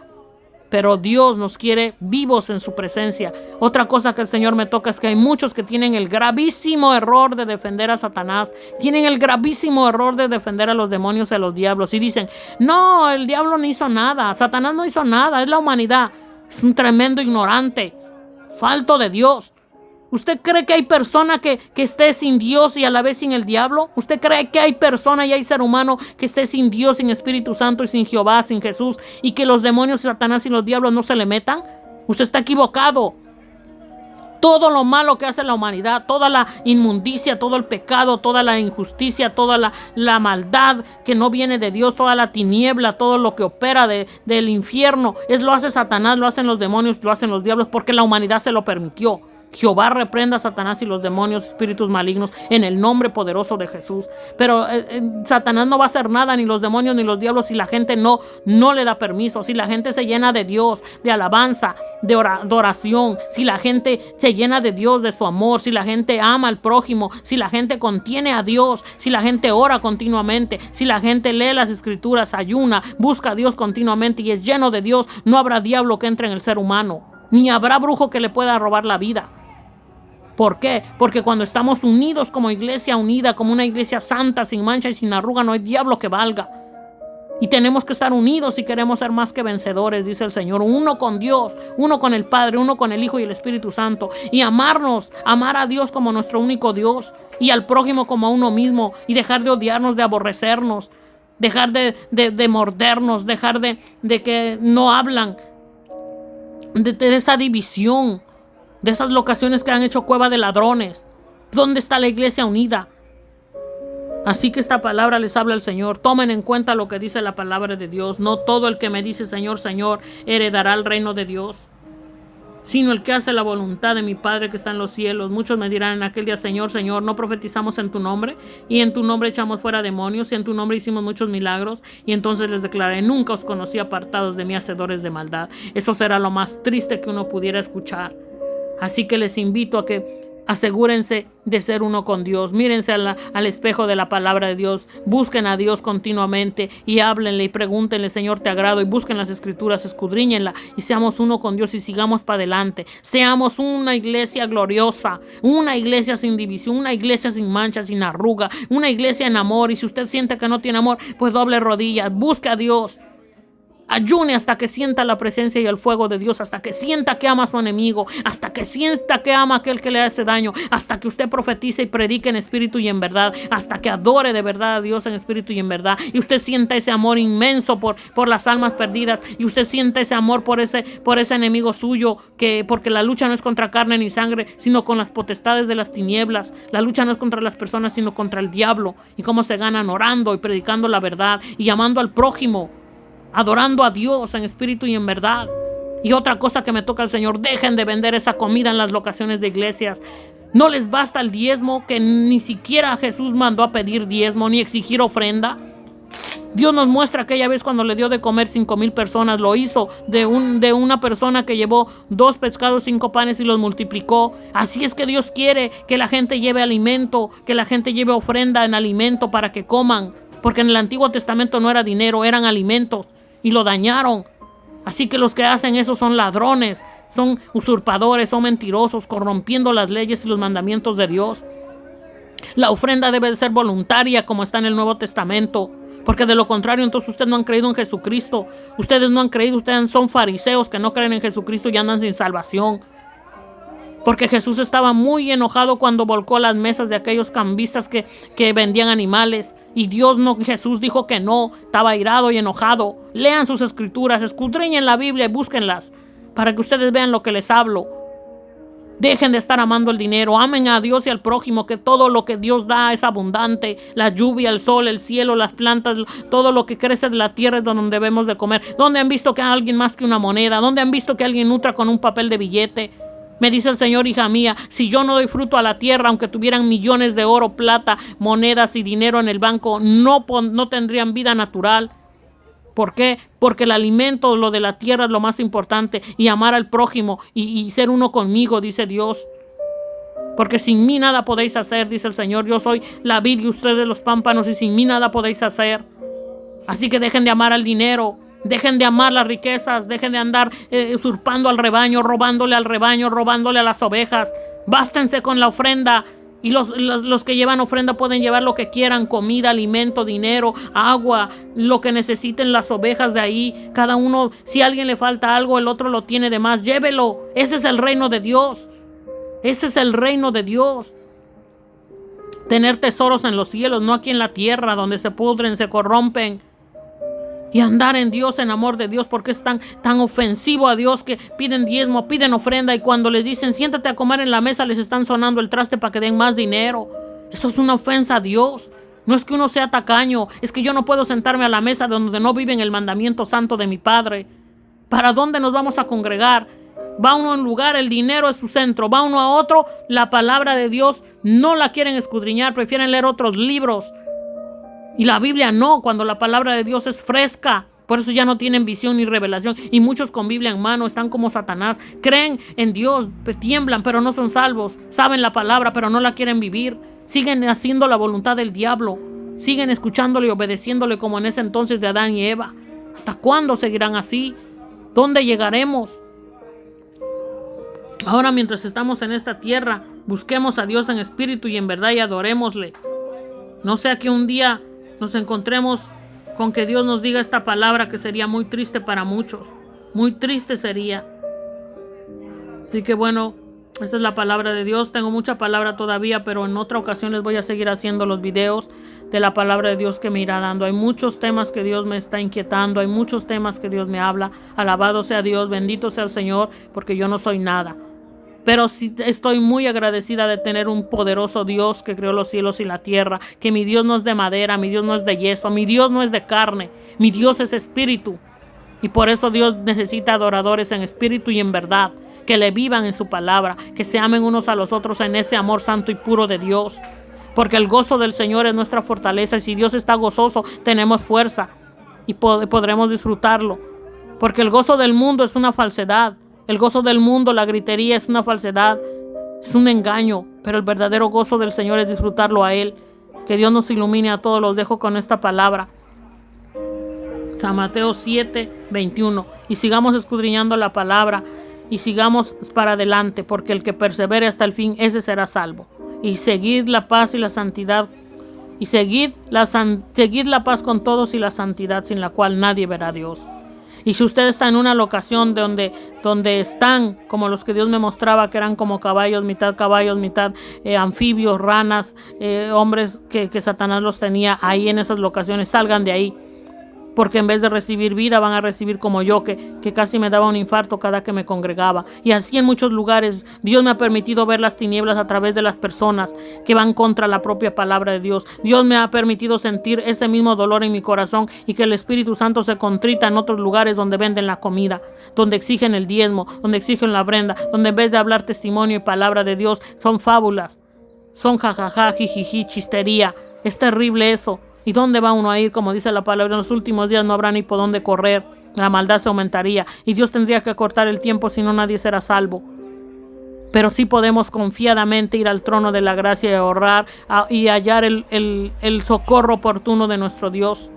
Pero Dios nos quiere vivos en su presencia. Otra cosa que el Señor me toca es que hay muchos que tienen el gravísimo error de defender a Satanás. Tienen el gravísimo error de defender a los demonios y a los diablos. Y dicen, no, el diablo no hizo nada. Satanás no hizo nada, es la humanidad. Es un tremendo ignorante, falto de Dios. ¿Usted cree que hay persona que esté sin Dios y a la vez sin el diablo? ¿Usted cree que hay persona y hay ser humano que esté sin Dios, sin Espíritu Santo y sin Jehová, sin Jesús, y que los demonios, Satanás y los diablos no se le metan? Usted está equivocado. Todo lo malo que hace la humanidad, toda la inmundicia, todo el pecado, toda la injusticia, toda la maldad que no viene de Dios, toda la tiniebla, todo lo que opera del infierno, lo hace Satanás, lo hacen los demonios, lo hacen los diablos, porque la humanidad se lo permitió. Jehová reprenda a Satanás y los demonios, espíritus malignos, en el nombre poderoso de Jesús. Pero Satanás no va a hacer nada, ni los demonios ni los diablos, si la gente no le da permiso, si la gente se llena de Dios, de alabanza, de oración, si la gente se llena de Dios, de su amor, si la gente ama al prójimo, si la gente contiene a Dios, si la gente ora continuamente, si la gente lee las escrituras, ayuna, busca a Dios continuamente y es lleno de Dios, no habrá diablo que entre en el ser humano, ni habrá brujo que le pueda robar la vida. ¿Por qué? Porque cuando estamos unidos como iglesia unida, como una iglesia santa, sin mancha y sin arruga, no hay diablo que valga. Y tenemos que estar unidos si queremos ser más que vencedores, dice el Señor. Uno con Dios, uno con el Padre, uno con el Hijo y el Espíritu Santo. Y amarnos, amar a Dios como nuestro único Dios y al prójimo como a uno mismo. Y dejar de odiarnos, de aborrecernos, dejar de mordernos, dejar de que no hablan, de esa división, de esas locaciones que han hecho cueva de ladrones. ¿Dónde está la iglesia unida? Así que esta palabra les habla el Señor. Tomen en cuenta lo que dice la palabra de Dios. No todo el que me dice Señor, Señor, heredará el reino de Dios, sino el que hace la voluntad de mi Padre que está en los cielos. Muchos me dirán en aquel día, Señor, Señor, ¿no profetizamos en tu nombre? Y en tu nombre echamos fuera demonios, y en tu nombre hicimos muchos milagros. Y entonces les declaré, nunca os conocí, apartados de mí, hacedores de maldad. Eso será lo más triste que uno pudiera escuchar. Así que les invito a que asegúrense de ser uno con Dios. Mírense al espejo de la palabra de Dios. Busquen a Dios continuamente y háblenle y pregúntenle, Señor, te agrado, y busquen las escrituras, escudriñenla y seamos uno con Dios y sigamos para adelante. Seamos una iglesia gloriosa, una iglesia sin división, una iglesia sin mancha, sin arruga, una iglesia en amor. Y si usted siente que no tiene amor, pues doble rodillas, busque a Dios. Ayune hasta que sienta la presencia y el fuego de Dios, hasta que sienta que ama a su enemigo, hasta que sienta que ama a aquel que le hace daño, hasta que usted profetice y predique en espíritu y en verdad, hasta que adore de verdad a Dios en espíritu y en verdad, y usted sienta ese amor inmenso por las almas perdidas, y usted sienta ese amor por ese enemigo suyo, porque la lucha no es contra carne ni sangre, sino con las potestades de las tinieblas. La lucha no es contra las personas, sino contra el diablo. Y cómo se ganan orando y predicando la verdad y amando al prójimo, adorando a Dios en espíritu y en verdad. Y otra cosa que me toca al Señor, dejen de vender esa comida en las locaciones de iglesias. No les basta el diezmo, que ni siquiera Jesús mandó a pedir diezmo ni exigir ofrenda. Dios nos muestra aquella vez cuando le dio de comer 5,000 personas, lo hizo de una persona que llevó 2 pescados, 5 panes y los multiplicó. Así es que Dios quiere que la gente lleve alimento, que la gente lleve ofrenda en alimento para que coman, porque en el Antiguo Testamento no era dinero, eran alimentos. Y lo dañaron. Así que los que hacen eso son ladrones, son usurpadores, son mentirosos, corrompiendo las leyes y los mandamientos de Dios. La ofrenda debe de ser voluntaria, como está en el Nuevo Testamento, porque de lo contrario entonces ustedes no han creído en Jesucristo. Ustedes no han creído, ustedes son fariseos que no creen en Jesucristo y andan sin salvación. Porque Jesús estaba muy enojado cuando volcó las mesas de aquellos cambistas que vendían animales. Y Jesús dijo que no, estaba airado y enojado. Lean sus escrituras, escudriñen la Biblia y búsquenlas para que ustedes vean lo que les hablo. Dejen de estar amando el dinero, amen a Dios y al prójimo, que todo lo que Dios da es abundante. La lluvia, el sol, el cielo, las plantas, todo lo que crece de la tierra es donde debemos de comer. ¿Dónde han visto que alguien más que una moneda? ¿Dónde han visto que alguien nutra con un papel de billete? Me dice el Señor, hija mía, si yo no doy fruto a la tierra, aunque tuvieran millones de oro, plata, monedas y dinero en el banco, no tendrían vida natural. ¿Por qué? Porque el alimento, lo de la tierra es lo más importante, y amar al prójimo y ser uno conmigo, dice Dios. Porque sin mí nada podéis hacer, dice el Señor. Yo soy la vid y ustedes los pámpanos, y sin mí nada podéis hacer. Así que dejen de amar al dinero. Dejen de amar las riquezas, dejen de andar usurpando al rebaño, robándole al rebaño, robándole a las ovejas. Bástense con la ofrenda. Y los que llevan ofrenda pueden llevar lo que quieran: comida, alimento, dinero, agua, lo que necesiten las ovejas de ahí. Cada uno, si a alguien le falta algo, el otro lo tiene de más, llévelo. Ese es el reino de Dios. Ese es el reino de Dios. Tener tesoros en los cielos, no aquí en la tierra, donde se pudren, se corrompen. Y andar en Dios, en amor de Dios, porque es tan ofensivo a Dios que piden diezmo, piden ofrenda, y cuando les dicen siéntate a comer en la mesa, les están sonando el traste para que den más dinero. Eso es una ofensa a Dios. No es que uno sea tacaño, es que yo no puedo sentarme a la mesa donde no viven el mandamiento santo de mi Padre. ¿Para dónde nos vamos a congregar? Va uno a un lugar, el dinero es su centro. Va uno a otro, la palabra de Dios no la quieren escudriñar, prefieren leer otros libros. Y la Biblia no, cuando la palabra de Dios es fresca. Por eso ya no tienen visión ni revelación. Y muchos con Biblia en mano están como Satanás. Creen en Dios, tiemblan, pero no son salvos. Saben la palabra, pero no la quieren vivir. Siguen haciendo la voluntad del diablo. Siguen escuchándole y obedeciéndole como en ese entonces de Adán y Eva. ¿Hasta cuándo seguirán así? ¿Dónde llegaremos? Ahora, mientras estamos en esta tierra, busquemos a Dios en espíritu y en verdad y adorémosle. No sea que un día nos encontremos con que Dios nos diga esta palabra, que sería muy triste para muchos. Muy triste sería. Así que bueno, esta es la palabra de Dios. Tengo mucha palabra todavía, pero en otra ocasión les voy a seguir haciendo los videos de la palabra de Dios que me irá dando. Hay muchos temas que Dios me está inquietando. Hay muchos temas que Dios me habla. Alabado sea Dios, bendito sea el Señor, porque yo no soy nada. Pero sí estoy muy agradecida de tener un poderoso Dios que creó los cielos y la tierra, que mi Dios no es de madera, mi Dios no es de yeso, mi Dios no es de carne, mi Dios es espíritu. Y por eso Dios necesita adoradores en espíritu y en verdad, que le vivan en su palabra, que se amen unos a los otros en ese amor santo y puro de Dios. Porque el gozo del Señor es nuestra fortaleza, y si Dios está gozoso, tenemos fuerza y podremos disfrutarlo. Porque el gozo del mundo es una falsedad. El gozo del mundo, la gritería, es una falsedad, es un engaño. Pero el verdadero gozo del Señor es disfrutarlo a Él. Que Dios nos ilumine a todos. Los dejo con esta palabra. San Mateo 7, 21. Y sigamos escudriñando la palabra y sigamos para adelante, porque el que persevere hasta el fin, ese será salvo. Y seguid la paz y la santidad, y seguid la paz con todos y la santidad, sin la cual nadie verá a Dios. Y si usted está en una locación donde están como los que Dios me mostraba, que eran como caballos, mitad anfibios, ranas, hombres que Satanás los tenía ahí en esas locaciones, salgan de ahí. Porque en vez de recibir vida van a recibir como yo, que casi me daba un infarto cada que me congregaba. Y así en muchos lugares Dios me ha permitido ver las tinieblas a través de las personas que van contra la propia palabra de Dios. Dios me ha permitido sentir ese mismo dolor en mi corazón, y que el Espíritu Santo se contrita en otros lugares donde venden la comida, donde exigen el diezmo, donde exigen la ofrenda, donde en vez de hablar testimonio y palabra de Dios son fábulas, son jajaja, jijiji, chistería. Es terrible eso. ¿Y dónde va uno a ir? Como dice la palabra, en los últimos días no habrá ni por dónde correr. La maldad se aumentaría y Dios tendría que acortar el tiempo, si no nadie será salvo. Pero sí podemos confiadamente ir al trono de la gracia y orar y hallar el socorro oportuno de nuestro Dios.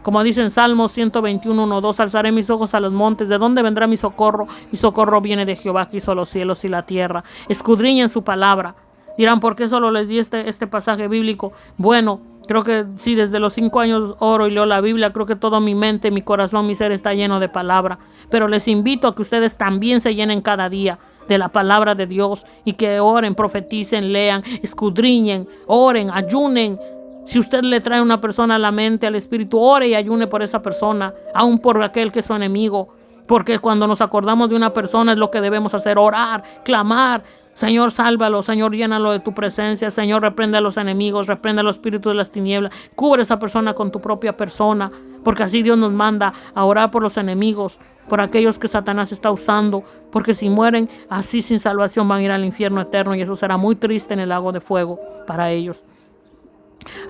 Como dice en Salmos 121, 1-2, alzaré mis ojos a los montes. ¿De dónde vendrá mi socorro? Mi socorro viene de Jehová, que hizo los cielos y la tierra. Escudriñen su palabra. Dirán, ¿por qué solo les di este pasaje bíblico? Bueno, creo que sí, desde los 5 años oro y leo la Biblia. Creo que toda mi mente, mi corazón, mi ser está lleno de palabra. Pero les invito a que ustedes también se llenen cada día de la palabra de Dios, y que oren, profeticen, lean, escudriñen, oren, ayunen. Si usted le trae una persona a la mente, al espíritu, ore y ayune por esa persona, aun por aquel que es su enemigo. Porque cuando nos acordamos de una persona es lo que debemos hacer: orar, clamar. Señor, sálvalo. Señor, llénalo de tu presencia. Señor, reprende a los enemigos, reprende a los espíritus de las tinieblas. Cubre a esa persona con tu propia persona, porque así Dios nos manda a orar por los enemigos, por aquellos que Satanás está usando, porque si mueren así sin salvación van a ir al infierno eterno, y eso será muy triste en el lago de fuego para ellos.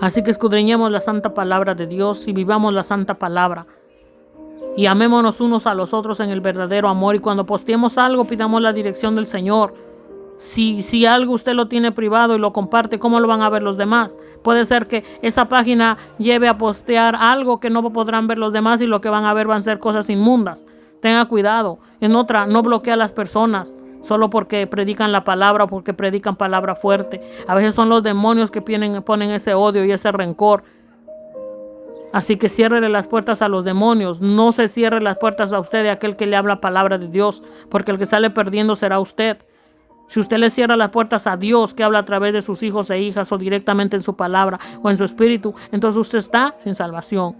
Así que escudriñemos la santa palabra de Dios y vivamos la santa palabra. Y amémonos unos a los otros en el verdadero amor. Y cuando posteemos algo, pidamos la dirección del Señor. Si algo usted lo tiene privado y lo comparte, ¿cómo lo van a ver los demás? Puede ser que esa página lleve a postear algo que no podrán ver los demás, y lo que van a ver van a ser cosas inmundas. Tenga cuidado. En otra, no bloquee a las personas solo porque predican la palabra o porque predican palabra fuerte. A veces son los demonios que ponen ese odio y ese rencor. Así que ciérrele las puertas a los demonios. No se cierre las puertas a usted de aquel que le habla palabra de Dios, porque el que sale perdiendo será usted. Si usted le cierra las puertas a Dios, que habla a través de sus hijos e hijas, o directamente en su palabra o en su espíritu, entonces usted está sin salvación.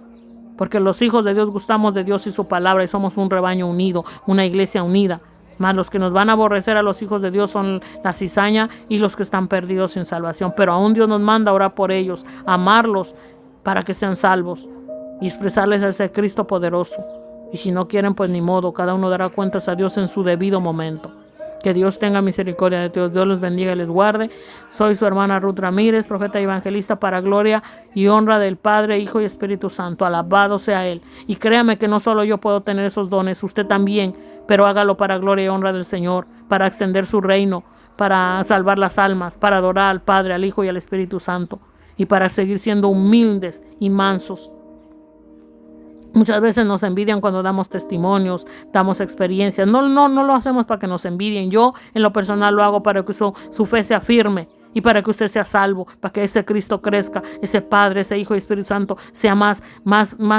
Porque los hijos de Dios gustamos de Dios y su palabra, y somos un rebaño unido, una iglesia unida. Mas los que nos van a aborrecer a los hijos de Dios son la cizaña y los que están perdidos sin salvación. Pero aún Dios nos manda a orar por ellos, amarlos para que sean salvos y expresarles a ese Cristo poderoso. Y si no quieren, pues ni modo, cada uno dará cuentas a Dios en su debido momento. Que Dios tenga misericordia de todos. Dios los bendiga y les guarde. Soy su hermana Ruth Ramírez, profeta y evangelista, para gloria y honra del Padre, Hijo y Espíritu Santo. Alabado sea Él. Y créame que no solo yo puedo tener esos dones, usted también, pero hágalo para gloria y honra del Señor, para extender su reino, para salvar las almas, para adorar al Padre, al Hijo y al Espíritu Santo, y para seguir siendo humildes y mansos. Muchas veces nos envidian cuando damos testimonios, damos experiencias. No lo hacemos para que nos envidien. Yo en lo personal lo hago para que su fe sea firme y para que usted sea salvo, para que ese Cristo crezca, ese Padre, ese Hijo y Espíritu Santo sea más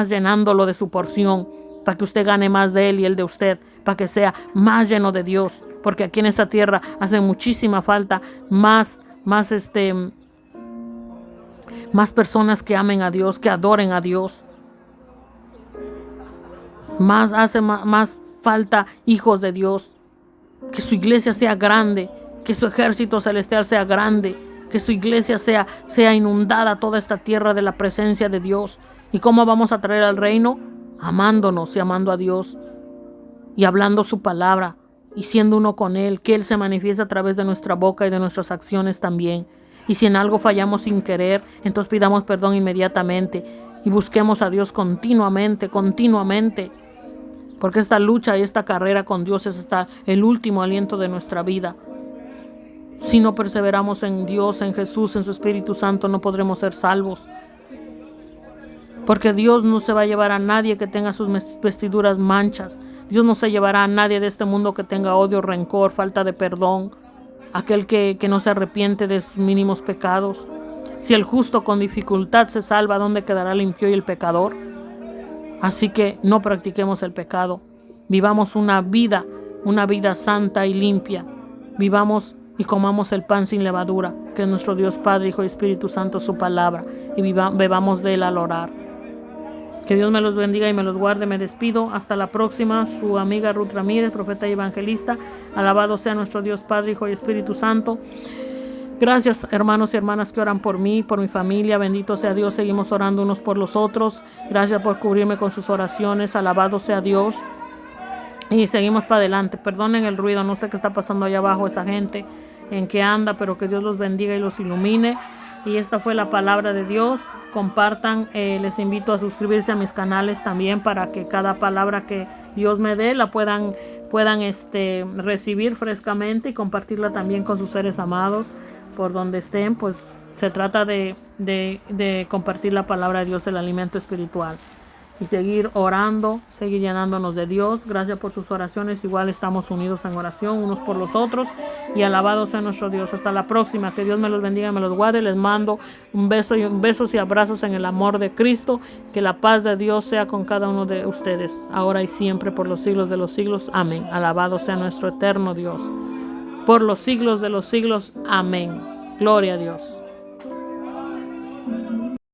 llenándolo de su porción, para que usted gane más de Él y Él de usted, para que sea más lleno de Dios, porque aquí en esta tierra hace muchísima falta más personas que amen a Dios, que adoren a Dios. Hace más falta hijos de Dios. Que su iglesia sea grande, que su ejército celestial sea grande, que su iglesia sea inundada toda esta tierra de la presencia de Dios. ¿Y cómo vamos a traer al reino? Amándonos y amando a Dios y hablando su palabra y siendo uno con Él, que Él se manifieste a través de nuestra boca y de nuestras acciones también. Y si en algo fallamos sin querer, entonces pidamos perdón inmediatamente y busquemos a Dios continuamente, porque esta lucha y esta carrera con Dios es hasta el último aliento de nuestra vida. Si no perseveramos en Dios, en Jesús, en su Espíritu Santo, no podremos ser salvos. Porque Dios no se va a llevar a nadie que tenga sus vestiduras manchas. Dios no se llevará a nadie de este mundo que tenga odio, rencor, falta de perdón. Aquel que no se arrepiente de sus mínimos pecados. Si el justo con dificultad se salva, ¿dónde quedará el impío y el pecador? Así que no practiquemos el pecado. Vivamos una vida santa y limpia. Vivamos y comamos el pan sin levadura, que es nuestro Dios Padre, Hijo y Espíritu Santo, su palabra, y bebamos de él al orar. Que Dios me los bendiga y me los guarde. Me despido. Hasta la próxima. Su amiga Ruth Ramírez, profeta y evangelista. Alabado sea nuestro Dios Padre, Hijo y Espíritu Santo. Gracias, hermanos y hermanas que oran por mí, por mi familia. Bendito sea Dios. Seguimos orando unos por los otros. Gracias por cubrirme con sus oraciones. Alabado sea Dios. Y seguimos para adelante. Perdonen el ruido. No sé qué está pasando allá abajo esa gente, en qué anda, pero que Dios los bendiga y los ilumine. Y esta fue la palabra de Dios. Compartan, les invito a suscribirse a mis canales también para que cada palabra que Dios me dé la puedan recibir frescamente y compartirla también con sus seres amados por donde estén. Pues se trata de compartir la palabra de Dios, el alimento espiritual. Y seguir orando, seguir llenándonos de Dios. Gracias por sus oraciones. Igual estamos unidos en oración unos por los otros. Y alabado sea nuestro Dios. Hasta la próxima. Que Dios me los bendiga y me los guarde. Les mando besos y abrazos en el amor de Cristo. Que la paz de Dios sea con cada uno de ustedes, ahora y siempre, por los siglos de los siglos. Amén. Alabado sea nuestro eterno Dios. Por los siglos de los siglos. Amén. Gloria a Dios.